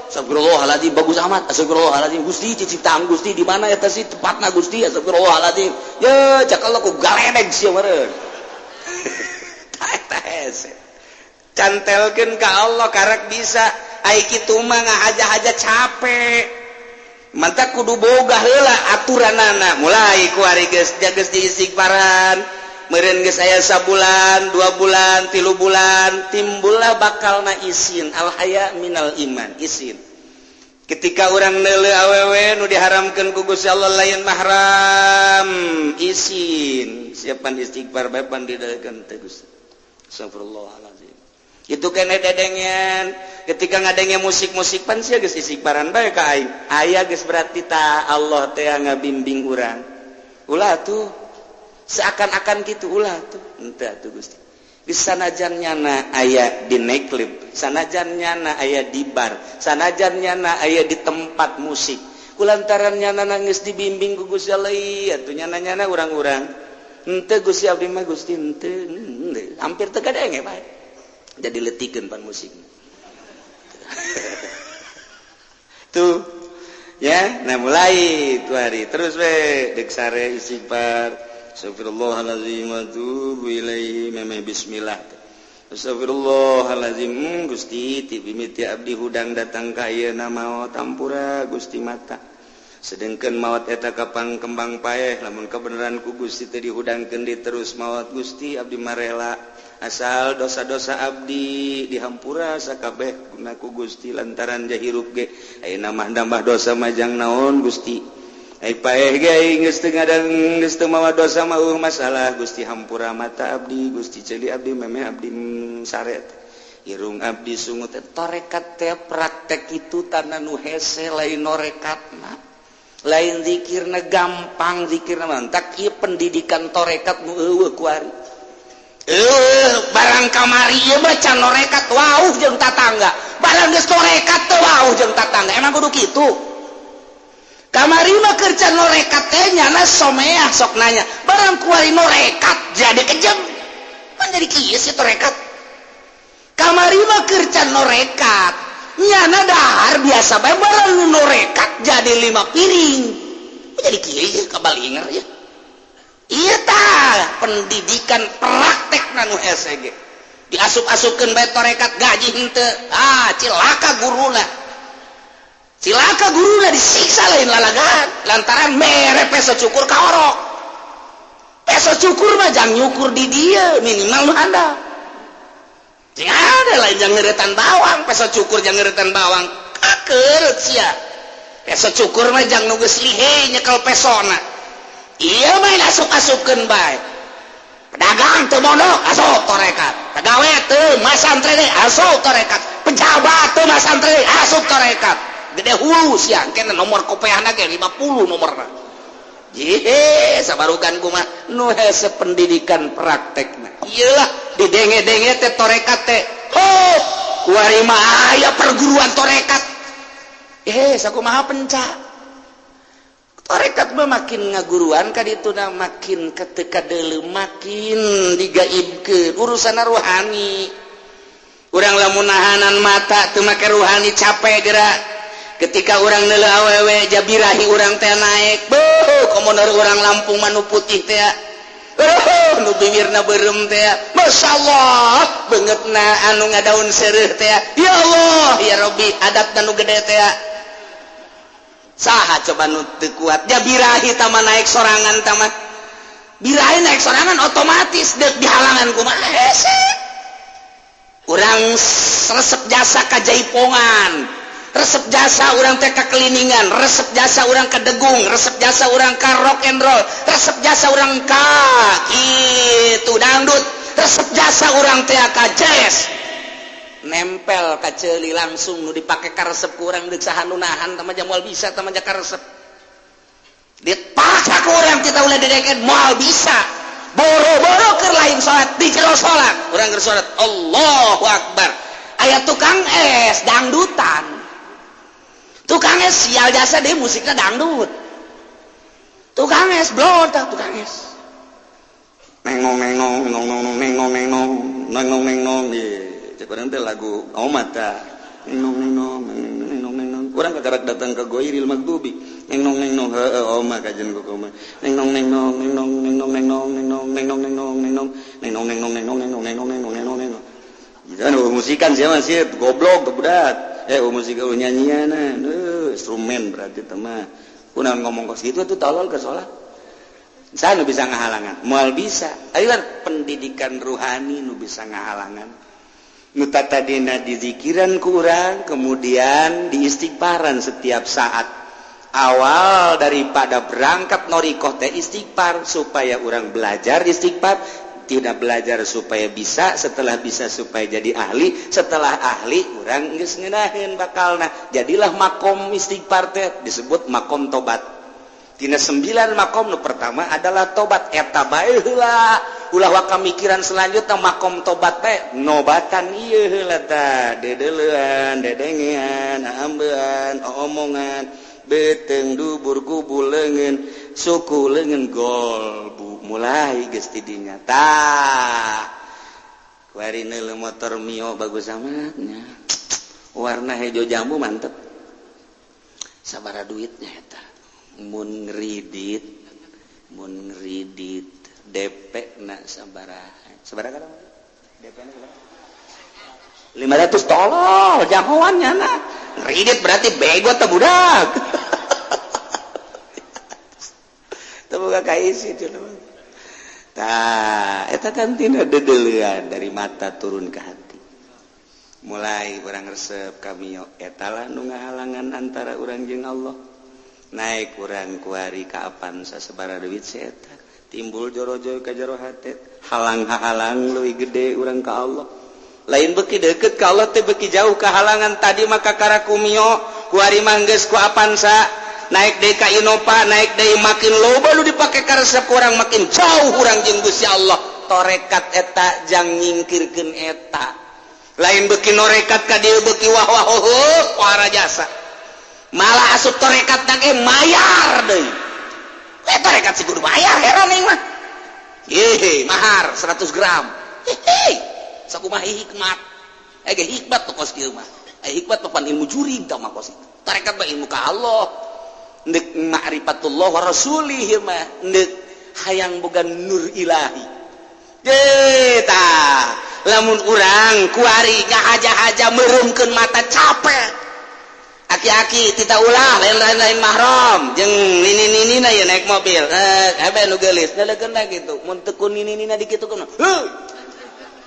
astagfirullahalazim bagus amat astagfirullahalazim Gusti ciciptaan Gusti di mana eta sih tepatna Gusti astagfirullahalazim ye cak Allah ku galedeg sia meureun tah hese cantelkeun ka Allah karek bisa ai kitu mah ngahaja-haja capek mantap kudu boga heula aturanana mulai ku ari geus geus diistighfaran meureun geus aya sabulan 2 bulan 3 bulan timbullah bakalna isin al haya minal iman isin ketika urang neuleu awewe nu diharamkeun ku Gusti Allah lain mahram isin siapan istighfar bae pan dideulkeun teh Gusti astagfirullahalazim itu kene dedengen ketika ngadenge musik-musik pan sia geus istighfaran bae ka aing aya geus berarti ta Allah teh ngabimbing urang ulah tuh seakan-akan gitu ulah tuh henteu atuh Gusti sanajan nyana aya di nightclub sanajan nyana aya di bar sanajan nyana aya di tempat musik kulantaran nyana geus dibimbing ku Gusti Allah atuh nyana-nyana urang-urang henteu Gusti abdi mah Gusti henteu hampir teu kadenge bae jadi letikeun pan musik tuh ya nah mulai itu hari terus we dek sare istighfar astagfirullahalazim wa atubu ilaihi memeh bismillah astagfirullahalazim Gusti ti mimiti abdi hudang datang ka ayeuna maot ampura Gusti mata sedengkeun maot eta kapang kembang paeh lamun kebenaran ku Gusti teh dihudangkeun di terus maot Gusti abdi marela asal dosa-dosa abdi dihampura sakabeh guna ku Gusti lantaran jahirup ge ayeuna mah nambah dosa majang naon Gusti ai paeh ge aing geus teu ngadang geus teu mawa dosa mah masalah Gusti hampura mata abdi Gusti ceuli abdi memeh abdi saret irung abdi sungut tarekat teh praktek itu tanah nu hese lain norekatna lain zikirna gampang zikirna mantak ieu pendidikan tarekat nu eueuh ku ari barang kamari ieu baca norekat wauh jeung tatangga barang geus norekat teu wauh jeung tatangga emang kudu kitu kamari mah keur can norekat teh nyana someah sok nanya barang kuari norekat jadi kejeng kan jadi kieu sih norekat kamari mah keur can norekat nyana dahar biasa bae barang norekat jadi 5 piring jadi kieu kabalinger ya iya tah pendidikan praktek nanu SG diasup-asupkeun bae tarekat gaji henteu cilaka guruna disiksa lain lalagan lantaran mere peso cukur kaorok peso cukur mah jang nyukur di dieu minimal nu handap jeung ada lain jang ngeuretan bawang peso cukur jang ngeuretan bawang kakeureut sia peso cukur mah jang nu geus lihe nyekel pesona iya main asup-asupkeun bae pedagang teu mondok asup tarekat pegawai teu masantre deui asup tarekat pejabat teu masantre deui asup tarekat gede hulu sia kena nomor kopeahna ge 50 nomorna ye sabarugan kumaha nu hese pendidikan praktekna ieu didenge-denge teh tarekat teh kuari mah aya perguruan tarekat sakumaha penca tarekat mah makin ngaguruan ka dituna makin kateu deuleu makin digaibkeun urusana rohani urang lamun nahanan mata teu make rohani capek geura ketika urang neuleu awewe jabirahi urang teh naek beuh komoner urang Lampung manu putih teh nu bibirna beureum teh masyaallah beungeutna anu ngadaun seureuh teh ya Allah ya Rabbi adatna nu gede teh saha coba nu teu kuat ya birahi tama naik sorangan tama birahi naik sorangan otomatis deuk dihalangan kumaha hese urang resep jasa ka Jaipongan, resep jasa urang teh ka Keliningan, resep jasa urang ka Degung, resep jasa urang ka rock and roll, resep jasa urang ka kitu dangdut, resep jasa urang teh ka jazz. Nempel ka ceuli langsung nu dipake ka resep ku urang deuk saha nu nahan tama moal bisa tama ka resep. Dipaksa ku urang kita ulah dedeket moal bisa. Boro-boro keur lain salat di jero salat. Urang keur salat Allahu Akbar. Aya tukang es dangdutan. Tukang es sial jasa deh musiknya dangdut. Tukang es blot tukang es. Nengong nengong nengong nengong nengong nengong nengong nengong Cekurang teh lagu omat ta. Nengong nengong nengong nengong. Urang kakarak datang ke Goiril Magdubi. Nengong nengong heueuh oma kajen ku koma. Nengong nengong nengong nengong nengong nengong nengong nengong nengong nengong nengong nengong nengong nengong nengong nengong nengong. Jangan musikan siapa sih goblok budak. Musik nyanyian instrumen berarti teman. Kunaon ngomong kos gitu tuh tolol ke salat. Saya nu bisa ngahalangan. Moal bisa. Ayo pendidikan ruhani nu bisa ngahalangan. Nutatadina di zikiran ku urang, kemudian di istighfaran setiap saat. Awal daripada berangkat norikoh teh istighfar supaya urang belajar istighfar, tidak belajar supaya bisa, setelah bisa supaya jadi ahli, setelah ahli urang geus ngeunaheun bakalna. Jadilah makom istighfar teh disebut makom tobat. Tina 9 makom nu pertama adalah tobat eta bae heula. Ulah wakamikiran selanjutnya makom tobat teh nobatan ieu heula tah dedeleuan, dedengean, ambean, omongan, beteng dubur kubul leungeun, suku leungeun golbu mulai geus ti dinya tah. Kuarina le motor Mio bagus amatnya. Warna hejo jambu mantep. Sabaraha duitnya eta? Mun ngridit DP na sabaraha kan DP na sabaraha 500 tolol jahoannya na ngridit berarti bego teh budak teu boga kaisi cenah tah eta kan tina dedeleuan dari mata turun ke hati mulai urang resep ka Mio eta lah nu ngahalangan antara urang jeung Allah. Naik kurang kuari kaapan sasebara duit seeta timbul joro-joro ka jero hate halang-halang leuwih gede urang ka Allah lain beuki deukeut ka Allah teh beuki jauh kahalangan tadi maka karaku Mio kuari manggeus ku apansa naik deui ka Innova naik deui makin loba nu dipake ka resep urang makin jauh urang jeung Gusti Allah torekat eta jang nyingkirkeun eta lain beuki norekat ka dieu beuki wah-wah para jasa malah asup torekat nage mayar deui. Torekat si kudu bayar heran ning mah. Mahar 100 gram. Sakumaha hikmat. Ge hikmat tuh kos kieu mah. Hikmat papan ilmu jurig tah mah kos itu. Torekat mah ilmu ka Allah. Neuk ma'rifatullah wa rasulih mah neuk hayang boga nur ilahi. Tah lamun urang kuari ngahaja-haja meureumkeun mata capek. Aki-aki tita ulah lain-lain mahram jeung nini-ninina ya naik mobil hebe nu geulis neulekeun da kitu mun teu ku nini-nina dikitukeun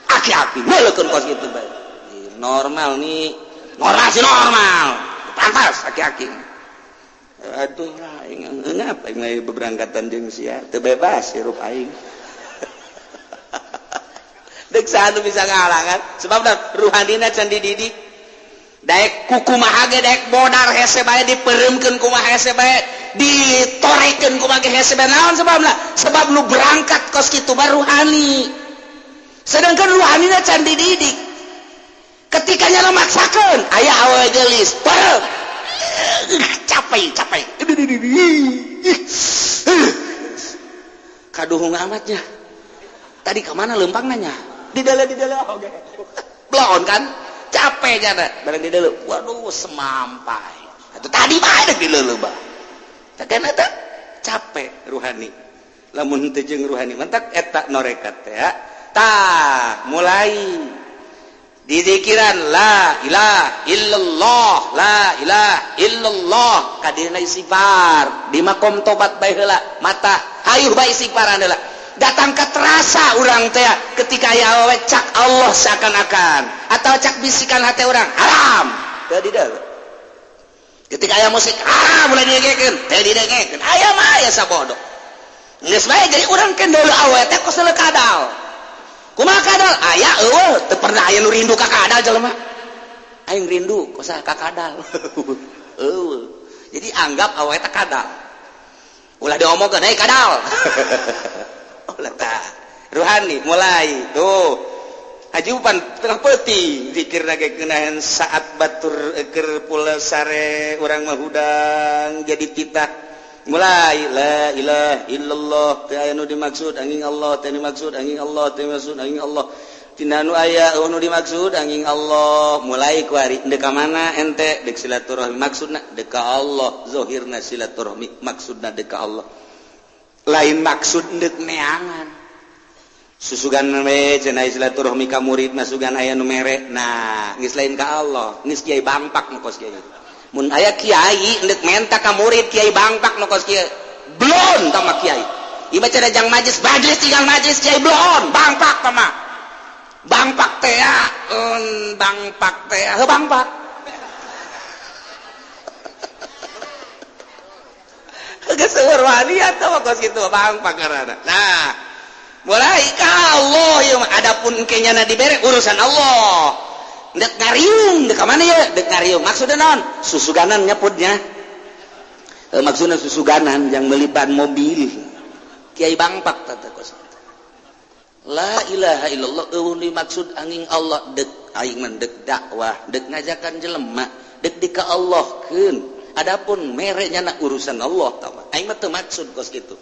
aki-aki neulekeun kos kitu bae normal nih normal pantas aki-aki aduh aing ngapa aing beberangkatan jeung sia teu bebas hirup aing deuk saha bisa ngahalangan sebabna ruhanina can dididik daek kukumaha ge daek bodar hese bae dipeureumkeun kumaha hese bae ditorekeun kumaha hese bae naon sebabna sebab lu berangkat kos kitu baru ruhani sedangkan ruhanina can dididik ketika nya maksakeun aya awewe geulis perem capek kaduhung amatnya tadi ka mana leumpang nanya di dalam oge blon kan capek jana barang di dalam waduh semampai atau tadi mah ada di dalam bah tekan eta capek ruhani lamun teu jeung ruhani mentak eta norekat teh ya tah mulai di zikiran la ilaha illallah la ilaha illallah kadina istighfar di makom tobat bae heula mata hayuh bae istighfaran heula datang ke terasa urang teh ketika aya awewe cak Allah seakan-akan atau cak bisikan hati orang haram teu dideuleu ketika aya musik mulai didengekeun teu didengekeun aya mah aya sabodo geus bae jadi urang ke deuleu awewe teh kos deuleu kadal kumaha kadal aya eueuh teu pernah aya nu rindu ka kadal jelema aing rindu kosa ka kadal eueuh jadi anggap awewe teh kadal ulah diomongkeun hey kadal ulah tah ruhani mulai tuh ajupan tengah peuting zikir lagi kenahan saat batur keur pula sare urang mah hudang jadi titah mulai la ilaha illallah teu aya nu dimaksud angin Allah teu dimaksud angin Allah teu dimaksud angin Allah tina nu aya nu dimaksud angin Allah mulai ku ari deuk ka mana ente deuk silaturahmi maksudna deuk ka Allah zahirna silaturahmi maksudna deuk ka Allah lain maksud deuk neangan susugan we cenah silaturahmi ka murid mah sugan aya nu mere nah geus lain ka Allah geus kiai bangpak nu kos kiai mun aya kiai deuk menta ka murid kiai bangpak nu kos kiai blon tama kiai ieu mah cenah majlis tinggal majlis kiai blon bangpak tama bangpak teh bangpak teh heuh bangpak geus seueur wani atuh kos kitu bangpak ngaranna nah mulai ka Allah ieu mah adapun engke nyana dibere urusan Allah dek ngariung dek ka mana ye dek ngariung maksudna naon susuganan nyeputnya maksudna susuganan yang melibat mobil kiai bangpak tata kos la ilaha illallah dimaksud angin Allah dek aing mah dek dakwah dek ngajakan jelema dek dika Allahkeun adapun mere nyana urusan Allah tah aing mah teu maksud kos kitu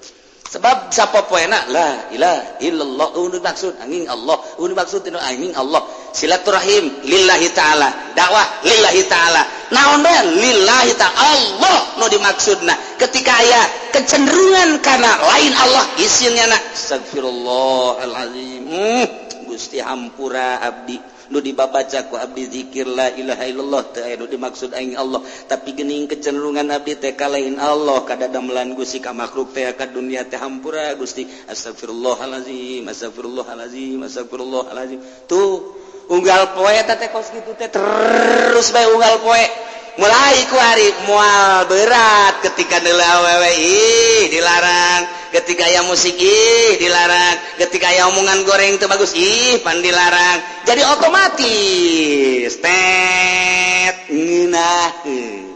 sebab sapopoena la ilaha illallah dimaksud angin Allah dimaksud tinu angin Allah silaturahim lillahi ta'ala dakwah lillahi ta'ala naon bae lillahi ta'ala Allah nu dimaksudna ketika aya kecenderungan kana lain Allah isinya astagfirullahalazim Gusti hampura abdi nu dibabaca ku abdi zikir la ilaha illallah teu aya nu dimaksud aing Allah tapi geuning kecenderungan abdi teh ka lain Allah kadadamelan Gusti ka makhluk teh ka dunia teh hampura Gusti astagfirullahalazim astagfirullahalazim astagfirullahalazim tuh unggal poe teh kos kitu teh terus bae unggal poe mulai ku hari moal berat ketika deuleu awewe dilarang ketika aya musik dilarang ketika aya omongan goreng teu bagus pan dilarang jadi otomatis ngeunaheun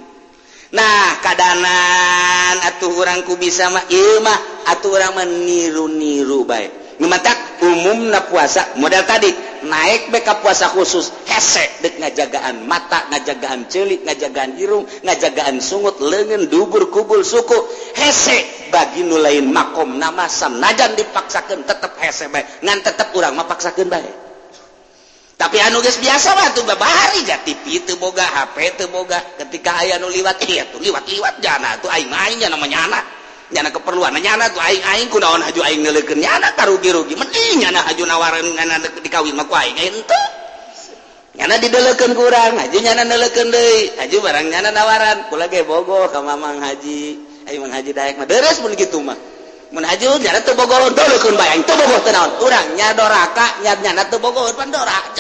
nah kadanan atuh urang ku bisa mah ieu mah atuh urang mah niru-niru bae numatak umumna puasa model tadi naik beka puasa khusus hese dek ngajagaan mata ngajagaan ceulik ngajagaan irung ngajagaan sungut leungeun dubur kubul suku hese bagi nu lain makom nama sam najan dipaksakeun tetep hese bae ngan tetep urang mah paksakeun bae tapi anu geus biasa mah tuh babahari ja TV teu boga HP teu boga ketika aya nu liwat ieu tuh liwat jana tuh aing nya namanya anak nyana keperluan nyana tuh aing kunaon haju aing neuleukeun nyana karugi-rugi mending nyana haju nawaran nyana dikawin mah ku aing henteu nyana dideuleukeun ku urang haju nyana neuleukeun deui haju barang nyana nawaran kula ge bogoh ka mamang haji ai mang haji daek mah deres mun kitu mah mun haju nyana teu bogoh deuleukeun bae aing teu bogoh teu naon urang nya doraka nyana teu bogoh pan dorak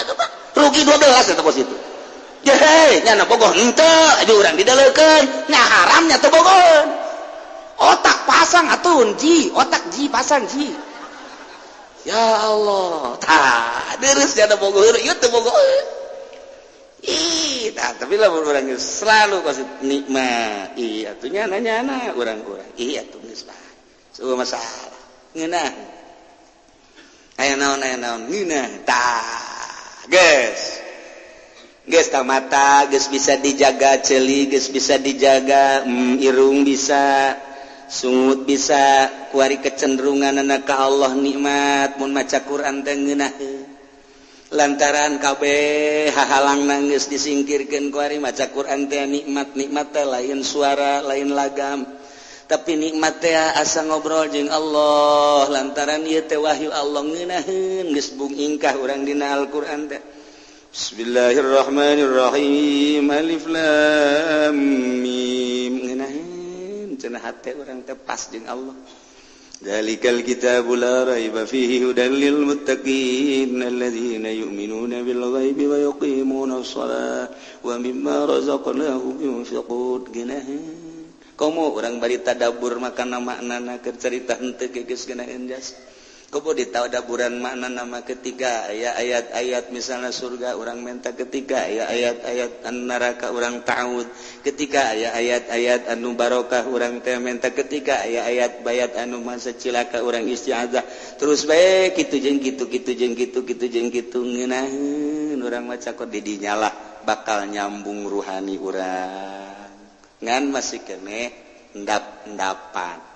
rugi 12 eta pos itu ye nyana bogoh henteu haju urang dideuleukeun nya haram nya teu bogoh otak pasang atun ji otak ji pasang ji ya Allah tah deres nya bogoh ieu teu bogoh tapi lah urang selalu kasih nikmat atuh nyana urang-urang atuh geus bae sueuh masalah ngeunah aya naon ngeunah tah geus mata geus bisa dijaga ceulik geus bisa dijaga irung bisa sungut bisa kuari kecenderunganna ka Allah nikmat mun maca Quran teh ngeunaheun lantaran kabeh hahalangna geus disingkirkeun kuari maca Quran teh nikmat teh lain suara lain lagam tapi nikmat teh asa ngobrol jeung Allah lantaran ieu teh wahyu Allah ngeunaheun geus bung ingkah urang dina Al-Qur'an teh Bismillahirrahmanirrahim alif lam mim ngeunaheun cenah hate urang teh pas jeung Allah Dzalikal kitabul la raiba fihi hudal lil muttaqin alladzina yu'minuna bil ghaibi wa yuqimunas shalah wa mimma razaqnahum yunfiqun. Komo urang bari tadabbur makana maknana keur carita henteu geus geunaheun jas. Komo ditadaburan maknana mah ketiga aya ayat-ayat misalna surga urang menta ketiga aya ayat-ayat neraka urang ta'awud ketika aya ayat-ayat anu barokah urang teh menta ketika aya ayat bayat anu masa cilaka urang isti'adzah terus bae kitu jeung kitu ngeunaheun urang maca kod di dinya lah bakal nyambung ruhani urang ngan masih keneh endap-endapan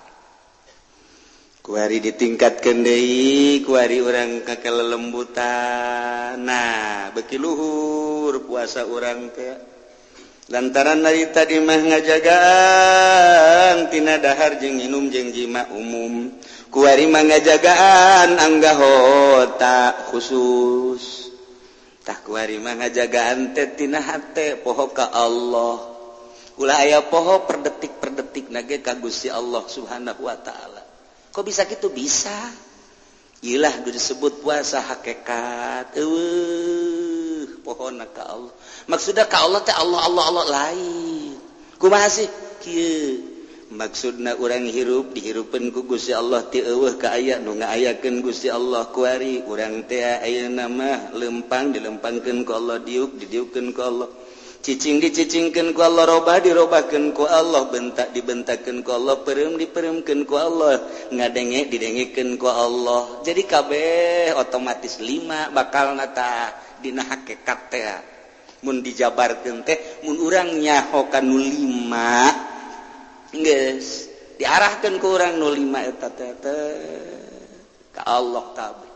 kuari ditingkatkeun deui kuari urang kakelelembutan nah beki luhur puasa urang teh lantaran dari tadi mah ngajagaan tina dahar jeung nginum jeung jima umum kuari mah ngajagaan anggahota khusus tah kuari mah ngajagaan teh tina hate poho ka Allah ulah aya poho per detik nage ka Gusti Allah Subhanahu wa taala. Kok bisa gitu? Bisa. Ilah disebut puasa hakikat. Pohonna ka Allah. Maksudna ka Allah teh Allah lain. Kumaha sih? Kieu. Maksudna urang hirup dihirupkeun ku Gusti Allah ti eueuh ka aya nu ngaayakeun Gusti Allah kuari urang teh ayeuna mah lempang dilempangkeun ku Allah didiukkeun ku Allah. Cicing dicicingkeun ku Allah robah dirobahkeun ku Allah bentak dibentakkeun ku Allah pereum dipereumkeun ku Allah ngadenge didengekeun ku Allah jadi kabeh otomatis 5 bakal nata dina hakikat teh mun dijabarkeun teh mun urang nyaho ka nu 5 geus diarahkeun ku urang nu 5 eta teh ka Allah kabeh.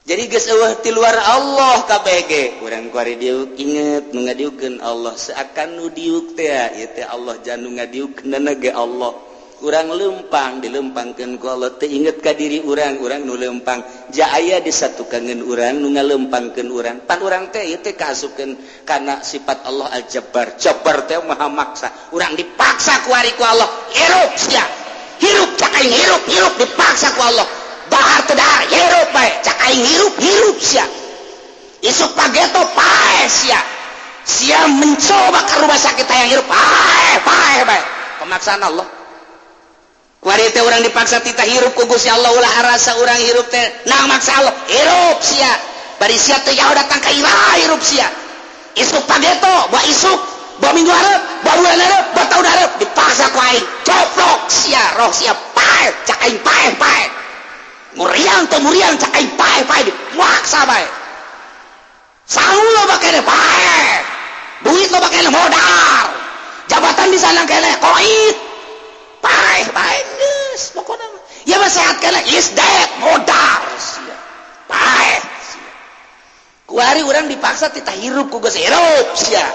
Jadi geus eueuh ti luar Allah kabeh ge urang kuari diuk inget nu ngadiukeun Allah seakan nu diuk teh ieu teh Allah janu ngadiukeunna ge Allah urang lempang dilempangkeun ku Allah teh inget ka diri urang nu lempang ja aya disatukangeun urang nu ngalempangkeun urang pan urang teh ieu teh kaasupkeun kana sifat Allah al-jabbar jabbar teh maha maksa urang dipaksa kuari ku Allah hirup sia hirup cak aing hirup dipaksa ku Allah bahar teu dahar hirup bae cak aing hirup sia isuk pageto pae sia mencoba ka rumah sakit hayang hirup pae bae pemaksaan Allah kuari teh urang dipaksa tita hirup ku Gusti Allah ulah arasa urang hirup teh nah maksa Allah hirup sia bari sia teh jauh datang ka iraha hirup sia isuk pageto ba isuk ba minggu hareup ba bulan hareup ba taun hareup dipaksa ku aing coplok sia roh sia pae cak aing pae muriang cak aing pae dipaksa bae sangu lo bakene pae duit lo bakene modal jabatan di sana kene koit pae geus pokona ya mah sehat kene is dead modal sia pae kuari urang dipaksa tita hirup ku geus hirup sia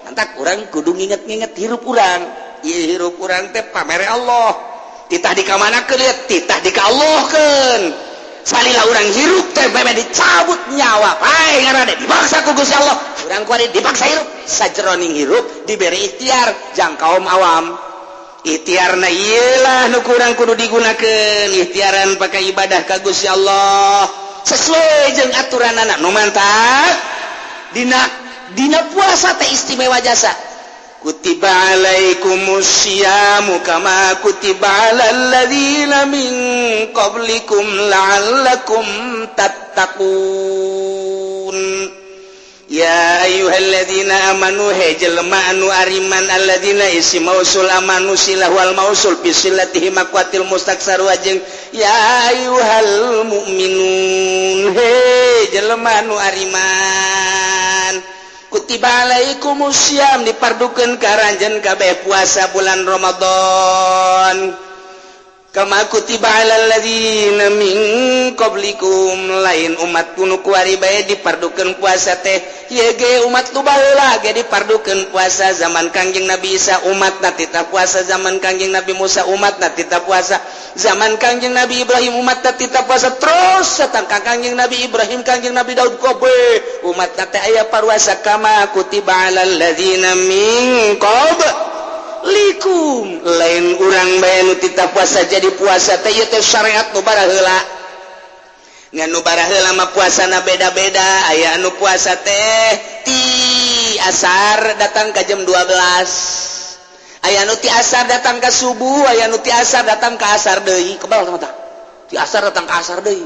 mantak urang kudu nginget-nginget hirup urang ieu hirup urang teh pamere Allah titah di kamanakeun lihat titah di ka Allahkeun salila urang hirup teh bebe dicabut nyawa pae ngaranna dipaksa ku Gusti Allah urang kuari dipaksa hirup sajroning hirup diberi ikhtiar jang kaum awam ikhtiarna ieu lah nu kurang kudu digunakeun ikhtiaran pakai ibadah ka Gusti Allah sesuai jeung aturanana nu mantap dina puasa teh istimewa jasa kutiba alaikumus syiyamu kama kutiba alal ladzina min qablikum la'allakum tattaqun ya ayyuhalladzina amanu jelma anu ariman alladzina isi mausul amanu silah wal mausul bisilatihi maqwatil mustaksar wajeng ya ayyuhal mu'minun jelma anu ariman kutiba alaikumus syiyam dipardukeun ka ranjeun kabeh puasa bulan Ramadan kama kutiba alal ladzina min qablikum lain umat kuno kuari bae dipardukeun puasa teh ieu ge umat lu baheula ge dipardukeun puasa zaman Kangjeng Nabi Isa umatna tita puasa zaman Kangjeng Nabi Musa umatna tita puasa zaman Kangjeng Nabi Ibrahim umatna tita puasa terus satang Kangjeng Nabi Ibrahim Kangjeng Nabi Daud kabeh umatna teh aya paruasa kama kutiba alal ladzina min qabl likum lain urang bae nu titah puasa jadi puasa teh ieu teh syariat nu bara heula ngan nu bara heula mah puasana beda-beda aya anu puasa teh ti asar datang ka jam 12 aya nu ti asar datang ka subuh aya nu ti asar datang ka asar deui kebal tah ti asar datang ka asar deui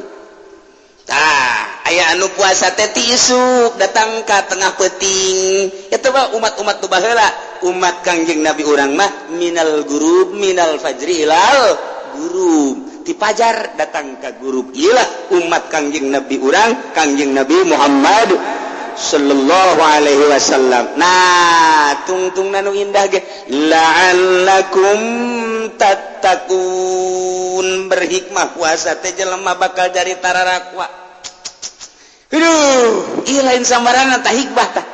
tah aya anu puasa teh ti isuk datang ka tengah peuting eta mah umat-umat nu baheula umat Kangjeng Nabi urang mah minal gurub minal fajri ilal gurub ti pajar datang ka gurub iyalah umat Kangjeng Nabi urang Kangjeng Nabi Muhammad sallallahu alaihi wasallam. Nah tungtungna nu indah ge la'allakum tattaqun berhikmah puasa teh jelema bakal jadi tararakwa. Aduh, ieu lain sambaranna tah hikmah tah.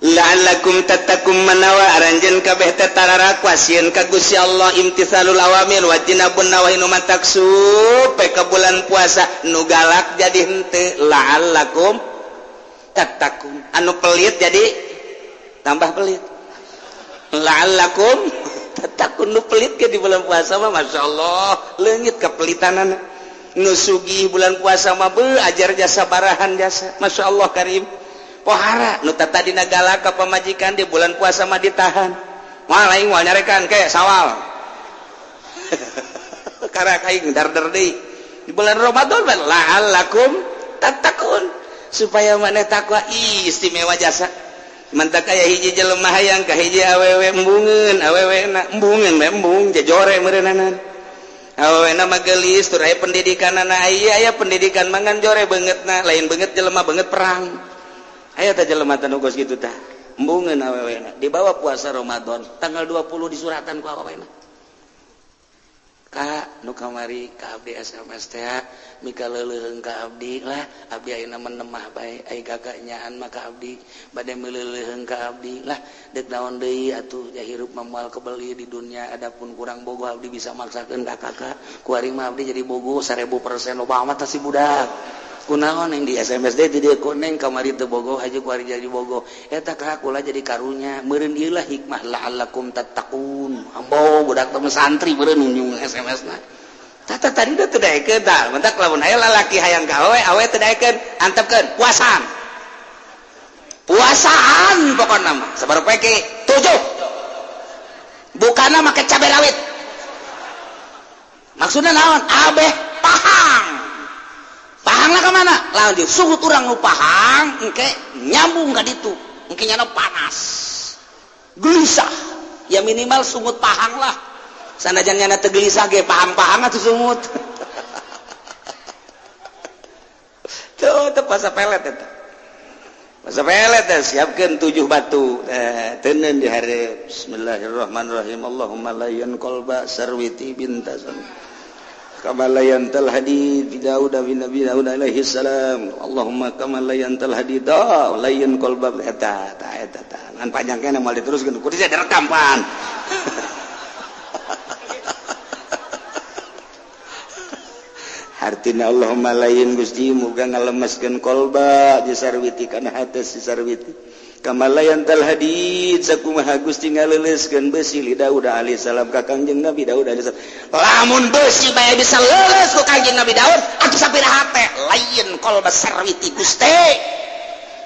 La'allakum tattaqum manawa aranjeun kabeh teh tararakwa sieun ka Gusti Allah imtitsalul awamir wa jinabun nawahi nu mantaksub pe ka bulan puasa nu galak jadi henteu la'allakum tattaqun anu pelit jadi tambah pelit la'allakum tattaqun nu pelit ke di bulan puasa mah masyaallah leungit kapelitanana nu sugih bulan puasa mah beuh ajar jasa barahan jasa masyaallah karim pohara nu tata dina galak ka pamajikan di bulan puasa mah ditahan moal aing moal nyarekan ke sawal karak aing dar-dar deui di bulan Ramadan mah la'allakum tattaqun supaya maneh takwa istimewa jasa mantak aya hiji jelema hayang ka hiji awewe embungeun awewena embungeun bae embung jejore meureunana awewena mah geulis tur aya pendidikanana aya pendidikan mangan jore beungeutna lain beungeut jelema beungeut perang aya teh jelema teh nu geus kitu tah embungeun awewena dibawa puasa Ramadan tanggal 20 di suratan ku awewena Kak nu kamari ka abdi SMS teh mika leuleuheung ka abdi lah abdi ayeuna menemah bae ai gaganyaan mah ka abdi bade meuleuheung ka abdi lah deuk naon deui atuh ja hirup mah moal kebeuli di dunia adapun kurang bogoh abdi bisa maksakeun ka kakak kuari mah abdi jadi bogoh 1000% loba amat si budak kunaon yang di SMS teh di dieu koneng kamari teu bogoh aja kuari jadi bogoh eta kakak kula jadi karunya meureun ieu lah hikmah la'allakum tattaqun ambo budak teh santri meureun nyung SMS-na tata tadi udah teu daekeun tah mentak lamun aya lalaki hayang ka awe teu daekeun antepkeun puasaan pokona mah sabar peke 7 bukana make cabe rawit maksudna naon abeh pahang lah kemana? Lanjut suhut orang nu pahang engke nyambung ka ditu engke nyana panas gelisah ya minimal sungut pahang lah sanajan nyana teu gelisah ge pahang-pahang atuh sungut tuh pas pelet eta pas pelet teh siapkeun 7 batu teuneun di hareup bismillahirrahmanirrahim Allahumma layyan qalba sarwiti bintasan kama layantal hadid fi Daud bin Nabi Daud alaihi salam Allahumma kama layantal hadid layyan qalba eta ngan panjang kana moal diteruskeun kudu saya direkam pan hartina Allahumma layyan Gusti muga ngalemeskeun qalba di sarwiti kana hate si sarwiti kama layantal hadid sakumaha Gusti ngaleuleskeun besi li Daud alaihi salam ka Kangjeng Nabi Daud alaihi salam lamun besi bae bisa leuleus ku Kangjeng Nabi Daud atuh sapiraha teh lain qalba sarwiti Gusti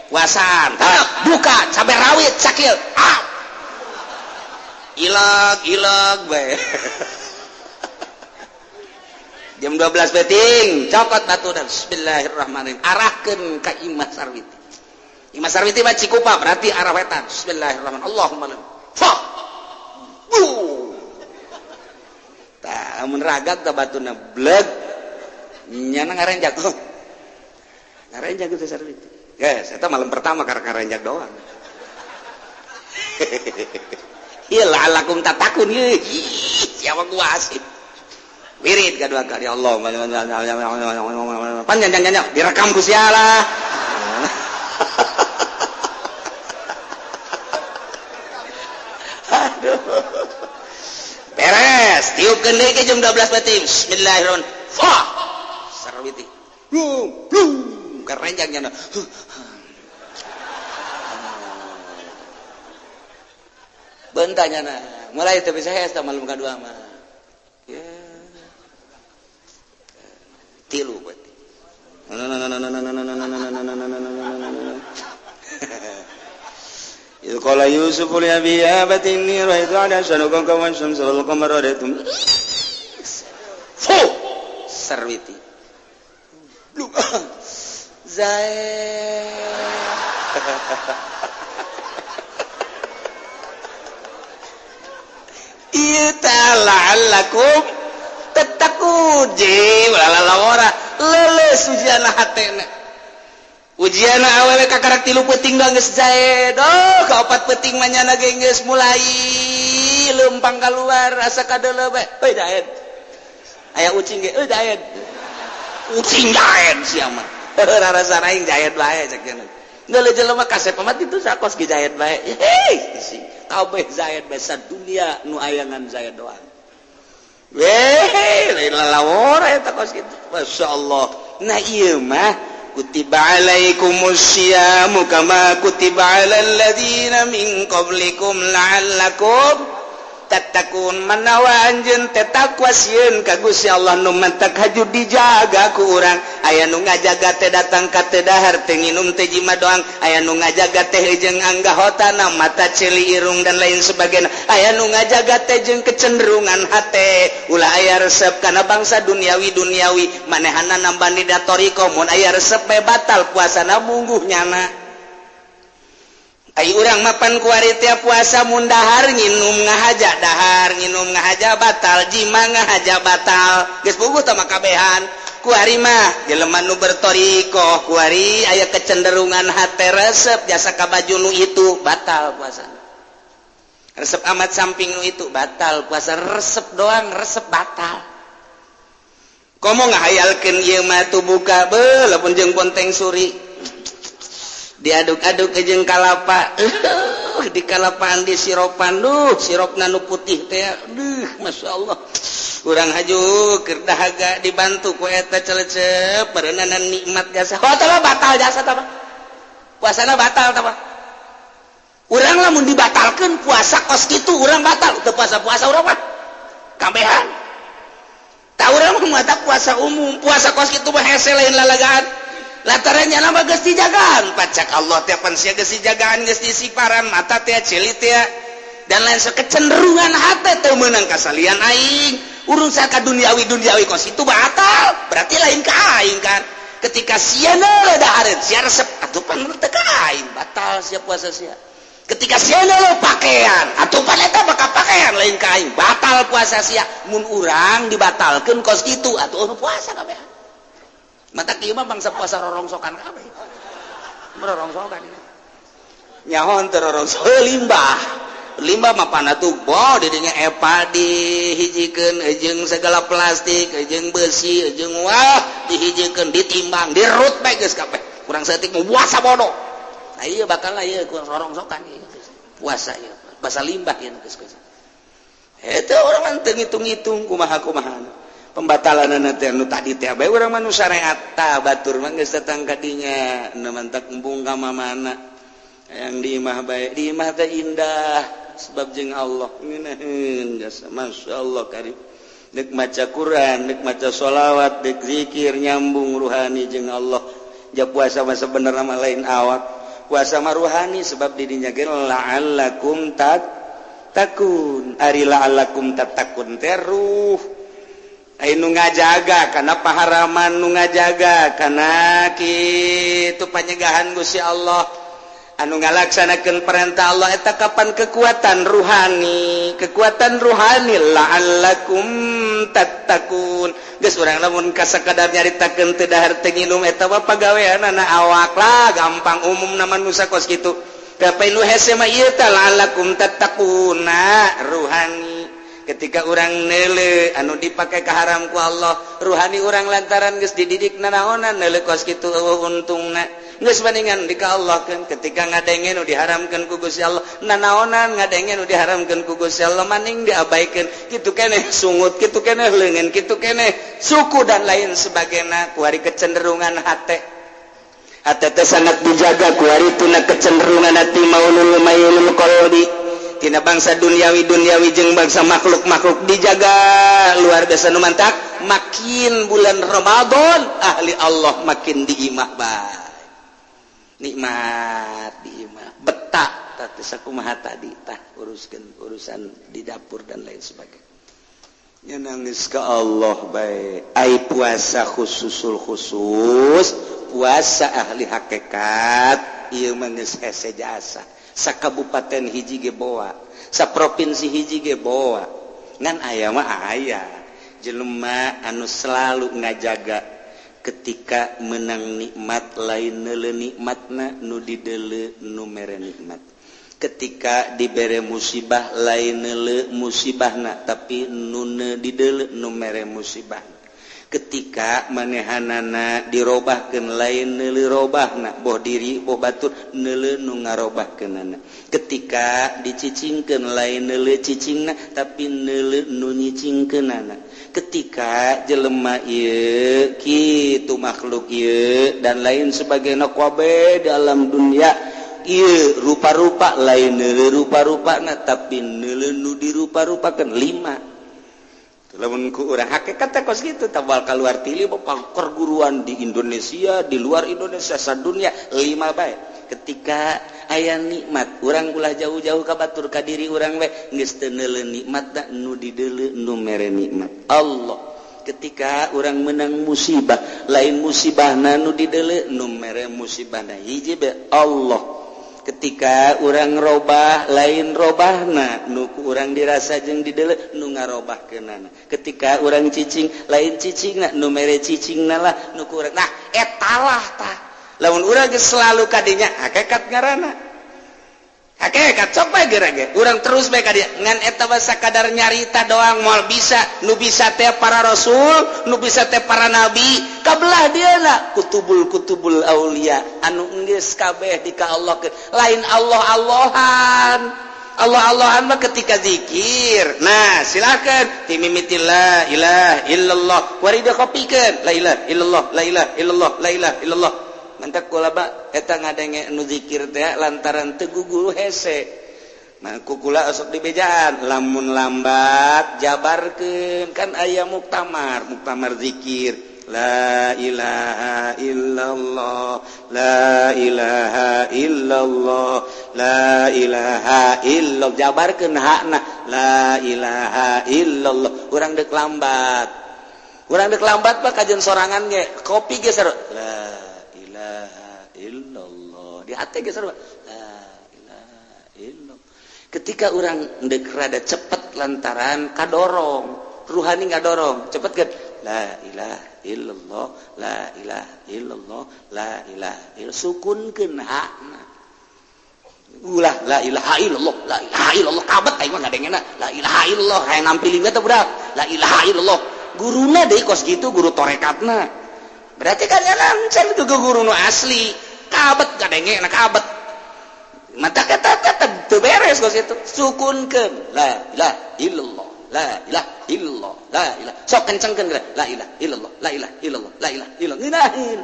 puasaan buka cabe rawit sakil ilag bae jam 12 beting cokot batu dan bismillahirrahmanirrahim arahkeun ka imah sarwiti imah sarwiti mah Cikupa berarti arah wetan bismillahirrahmanirrahim Allahumma fah tah mun ragak teh batuna bleg nyana ngarenjak ngarenjak teh sarwiti guys eta malam pertama karenjak doang ieu la'allakum tattaqun ieu siapa gua asik wirid kedua kali Allah panjang direkam ku siala aduh beres tiupkeun deui ke jam 12 batim bismillahirrahmanirrahim fah sarwiti blum kerenjangnya bentanya mulai tapi saya malam kedua mah ya tilu berarti itu kalau Yusuf ya biya batini wa itu ada sanukum kawan samsul qamar adatum sarwiti Zaid la'allakum tattaqun lalawara leles ujianna hatena ujianna awalnya kakarak 3 peuting geus Zaid kaopat peuting mah nyana geus mulai lempang keluar asa kadeuleu bae euy Zaid aya ucing ge euy Zaid ucing Zaid sia mah rarasa aing Zaid bae cek cenah geuleuh jelema kasep mah itu sakos ge Zaid bae kabeh Zaid besa dunia nu ayangan Zaid doang lain lalawara eta kos kitu masyaallah nah ieu mah kutiba alaikumus syiamu kama kutiba alal ladzina min qablikum la'allakum tattaqun manawa anjeun teh takwa sieun ka Gusti Allah nu mantak hajud dijaga ku urang aya nu ngajaga teh datang ka teh dahar teh nginum teh jima doang aya nu ngajaga teh jeung anggahotana mata celi irung dan lain sebagainya aya nu ngajaga teh jeung kecenderungan hate ulah aya resep kana bangsa duniawi manehana nambani datoriko mun aya resep bae batal puasana mungguh nyana ai urang mapan kuari tiap puasa mun dahar nginum ngahaja dahar nginum ngahaja batal jima ngahaja batal geus puguh tah makabehan kuari mah jelema nu bertoriko kuari aya kecenderungan hate resep jasa ka baju nu itu batal puasa resep amat samping nu itu batal puasa resep doang resep batal komo ngahayalkeun ieu mah tu buka beuh lamun jeung ponteng suri diaduk-aduk jeung kalapa di kalapaan di siropan sirupna nu putih teh masyaallah urang haju keur dahaga dibantu ku eta celecep beureunan nikmat jasa tah batal jasa tah puasana batal tah urang lamun dibatalkeun puasa kos kitu urang batal teu puasa urang mah kambehan tah urang mah mata puasa umum puasa kos kitu mah hese lain lalagaan latarannya nama geus dijagaan pacak Allah teh pan sia geus dijagaan geus disiparan mata teh cilit teh dan lain kecenderungan hate teh meunang kasalian aing urang saka duniawi kos itu batal berarti lain ka aing kan ketika sia neuleuh dahareun sia resep atuh pan teu ka aing batal sia puasa sia ketika sia neuleuh pakaian atuh pan eta bakal pakaian lain ka aing batal puasa sia mun urang dibatalkeun kos kitu atuh puasa kabeh mata kieu mah bangsa puasa rorongsokan kabeh. Rorongsokan. Nyahon teu rorongsokan limbah. Limbah mah panatuh bo di dinya epa dihijikeun jeung segala plastik, jeung besi, jeung wah dihijikeun ditimbang, dirut bae geus kabeh. Kurang saeutik mah puasa bodoh. Nah ieu bakalna ieu rorongsokan ieu. Puasa ieu. Basa limbah ieu geus. Eta urang teu ngitung-ngitung kumaha-kumaha. Pembatalan teh nu tadi teh bae urang mah nu syariat tah batur mah geus datang ka dinya nu mantak embung ka mamana yang di imah bae di imah teh indah sebab jeung Allah ngeunaheun jasa masyaallah karim deuk maca Quran deuk maca sholawat deuk zikir nyambung ruhani jeung Allah ja puasa mah sabenerna mah lain awak puasa mah ruhani sebab di dinya ge la'allakum tattaqun ari la'allakum tattaqun teh ruh nu ngajaga karena paharaman nu ngajaga karena kitu panyegahan Gusti Allah anu ngalaksanakeun perintah Allah eta kapan kekuatan ruhani la'allakum tattaqun geus urang lamun kasakadar nyaritakeun teu dahar teu nginum eta mah pagaweanna awak lah gampang umum na manusia kos kitu kapan nu hese mah ieu tah la'allakum tattaquna ruhani ketika urang neuleuh anu dipake ka haram ku Allah ruhani urang lantaran geus dididik nanaonan neuleuh kos kitu untungna geus bandingan di ka Allah kan ketika ngadenge nu diharamkeun ku Gusti Allah nanaonan ngadenge nu diharamkeun ku Gusti Allah maning diabaikeun kitu keneh sungut kitu keneh leungeun kitu keneh suku dan lain sebagainya ku ari kecenderungan hate teh sangat dijaga ku ari tuna kecenderungan hati maulul qalbi tina bangsa duniawi jeung bangsa makhluk-makhluk dijaga luar biasa nu mantap. Makin bulan Ramadan ahli Allah makin diimah bae. Nikmat diimah betah tah sakumaha tadi tah urusan di dapur dan lain sebagainya. Nya nangis ka Allah bae. Ai puasa khusus puasa ahli hakikat ieu mah geus hese jasa. Sakabupaten hiji ge boa, saprovinsi hiji ge boa. Ngan aya mah aya jelema anu selalu ngajaga ketika menang nikmat lain neule nikmatna nu dideule nu mere nikmat. Ketika dibere musibah lain neule musibahna tapi nu dideule nu mere musibah. Ketika manehanana dirobahkeun lain neuli robahna boh diri boh batur neuli nu ngarobahkeunana. Ketika dicicingkeun lain neuli cicingna tapi neuli nu nyicingkeunana. Ketika jelema ieu kitu makhluk ieu dan lain sebagainya kabeh dalam dunia ieu rupa-rupa lain neuli rupa-rupana tapi neuli nu dirupa-rupakeun 5. Lamun ku urang hakikat teh kos kitu tabal kaluar tili perguruan di Indonesia di luar Indonesia sadunya 5 bae. Ketika aya nikmat urang ulah jauh-jauh ka batur ka diri urang we geus teu neuleun nikmat nu dideuleu nu mere nikmat Allah. Ketika urang menang musibah lain musibahna nu dideuleu nu mere musibahna hiji bae Allah. Ketika urang robah lain robahna nu ku urang dirasa jeung dideuleu nu ngarobahkeunana. Ketika urang cicing lain cicingna nu mere cicingna lah nu ku urang. Nah eta lah tah lamun urang geus selalu ka dinya hakikat ngaranna hakikat sok bae geura ge urang terus bae ka dinya ngan eta mah sakadar nyarita doang moal bisa nu bisa teh para rasul nu bisa teh para nabi kabelah dieuna kutubul aulia anu geus kabeh dikaallahkeun lain Allah-Allahan mah ketika zikir. Nah, silakan timimiti la ilaha illallah. Warida kopikeun la ilaha illallah, la ilaha illallah, la ilaha illallah. Mantap kulaba eta ngadenge nu zikir teh lantaran teu guguru hese. Nah, kukula sok dibejaan lamun lambat jabarkeun kan aya muktamar zikir. La ilaha illallah, la ilaha illallah, la ilaha illallah. Jabarkeun hakna la ilaha illallah. Urang deuk lambat mah kajeun sorangan ge kopi ge sarua la ilaha illallah. Di hate ge sarua la ilaha illallah. Ketika urang deuk rada cepet lantaran kadorong, ruhani ngadorong, cepet ge la ilaha illallah, la ilaha illallah, la ilaha illallah. Sukunkeun hakna. Ulah la ilaha illallah, la ilaha illallah kabet aing mah ngadengena la ilaha illallah hayang nampilin teh budak. La ilaha illallah. Guruna deui kos kitu guru torekatna. Berarti kan can guru nu asli. Kabet ngadengena kabet. Mata kata teu beres kos kitu. Sukunkeun la ilaha illallah, la ilaha illallah, la ilaha. Sok kencengkeun la ilaha illallah, la ilaha illallah, la ilaha illallah. Ngeunaheun.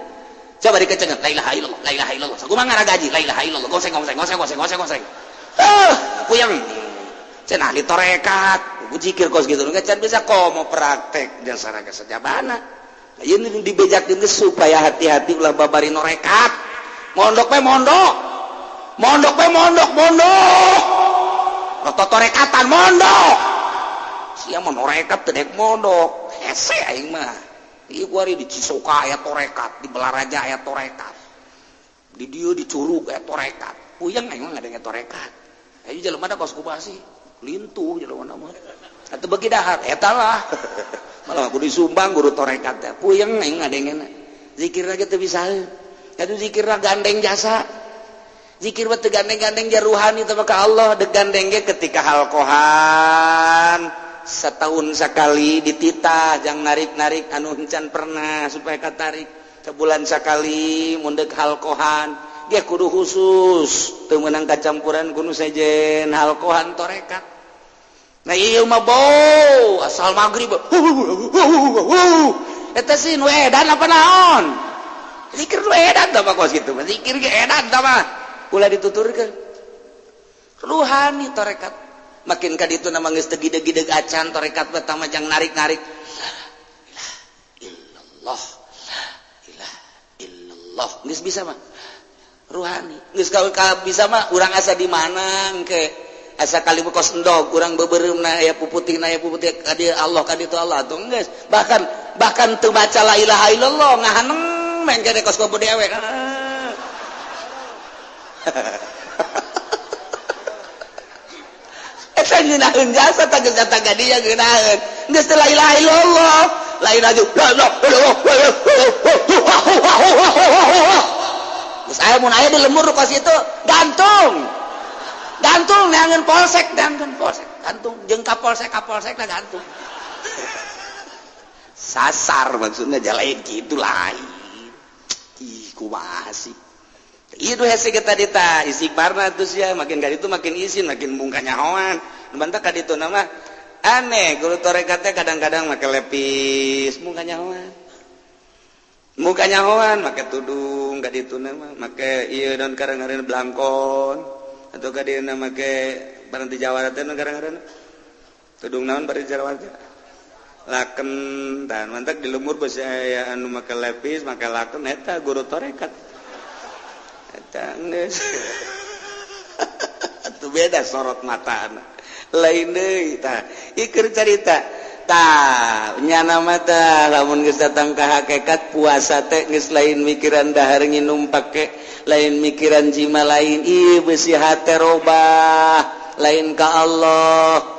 Coba dikencengkeun la ilaha illallah, la ilaha illallah. Sakumaha ngaragaji la ilaha illallah. Goseng. Puyeng. Cenah ahli torekat, zikir kos gitu. Enggak can bisa komo praktek dan sareng kesejabana. Ieu nu dibejakeun geus supaya hati-hati ulah babari norekat. Mondok we mondok. Roto torekatan mondok. Sia mah norekat teu dek mondok. Hese aing mah. Ieu kuari di Cisoka aya torekat, di Belaraja aya torekat. Di dieu di Curug aya torekat. Puyeng aing mah ngadenge torekat. Ayo jelema da kos kubasi, lintuh jelema mah. Atuh beuki dahar eta lah. Malah kudu disumbang guru torekat teh. Puyeng aing ngadengena. Zikirna ge teu bisaeun. Atuh zikirna gandeng jasa. Zikir mah teu gandeng-gandeng ja ruhani teh ka Allah, deuk gandeng ge ketika halkohan. Setahun sekali dititah jang narik-narik anu encan pernah supaya katarik sebulan sekali mundek halkohan dia kudu khusus teu meunang kacampuran kudu sejen halkohan torekat. Nah ieu mah bau asal magrib eta sih nu edan apa naon zikir nu edan tah kos kitu zikir ge edan tah mah ulah dituturkeun ruhani torekat. makin ka ditu nama geus tegideg-gideg acan tarekat pertama jang narik-narik illallah illallah geus bisa mah ruhani geus bisa mah urang asa di mana engke asa kali kos endog urang beubeureummna aya puputihna aya puputih ka dieu Allah ka ditu Allah atuh geus bahkan teu baca la ilaha illallah ngahaneng men kene kos bobo dewek eta ngeunaheun jasa tagih dia ngeunaheun geus teu la ilaha illallah lain aja geus aya mun aya di lembur ka situ gantung neangeun polsek gantung jeung kapolsek lah gantung sasar maksudnya jalain gitu lain ih kumaha sih itu hese kita dita istighfarna terus ya makin kali itu makin izin makin bungkanya hawan bantah ka ditu nama aneh guru tarekatnya kadang-kadang make lepis mukanya hawan make tudung ka ditu nama make ieu dan kadang-kadang belangkon atau ka dieuna make barang di Jawa teh kadang-kadang tudung naon bari Jawa teh laken dan mantak di lemur beuh aya anu make lepis make laken eta guru tarekat itu beda sorot mata lain deui tah ikeur carita tah nyana mata lamun geus datang ka hakikat puasa teh geus lain mikiran dahar nginum pake lain mikiran jima lain ieu beusi hate robah lain ka Allah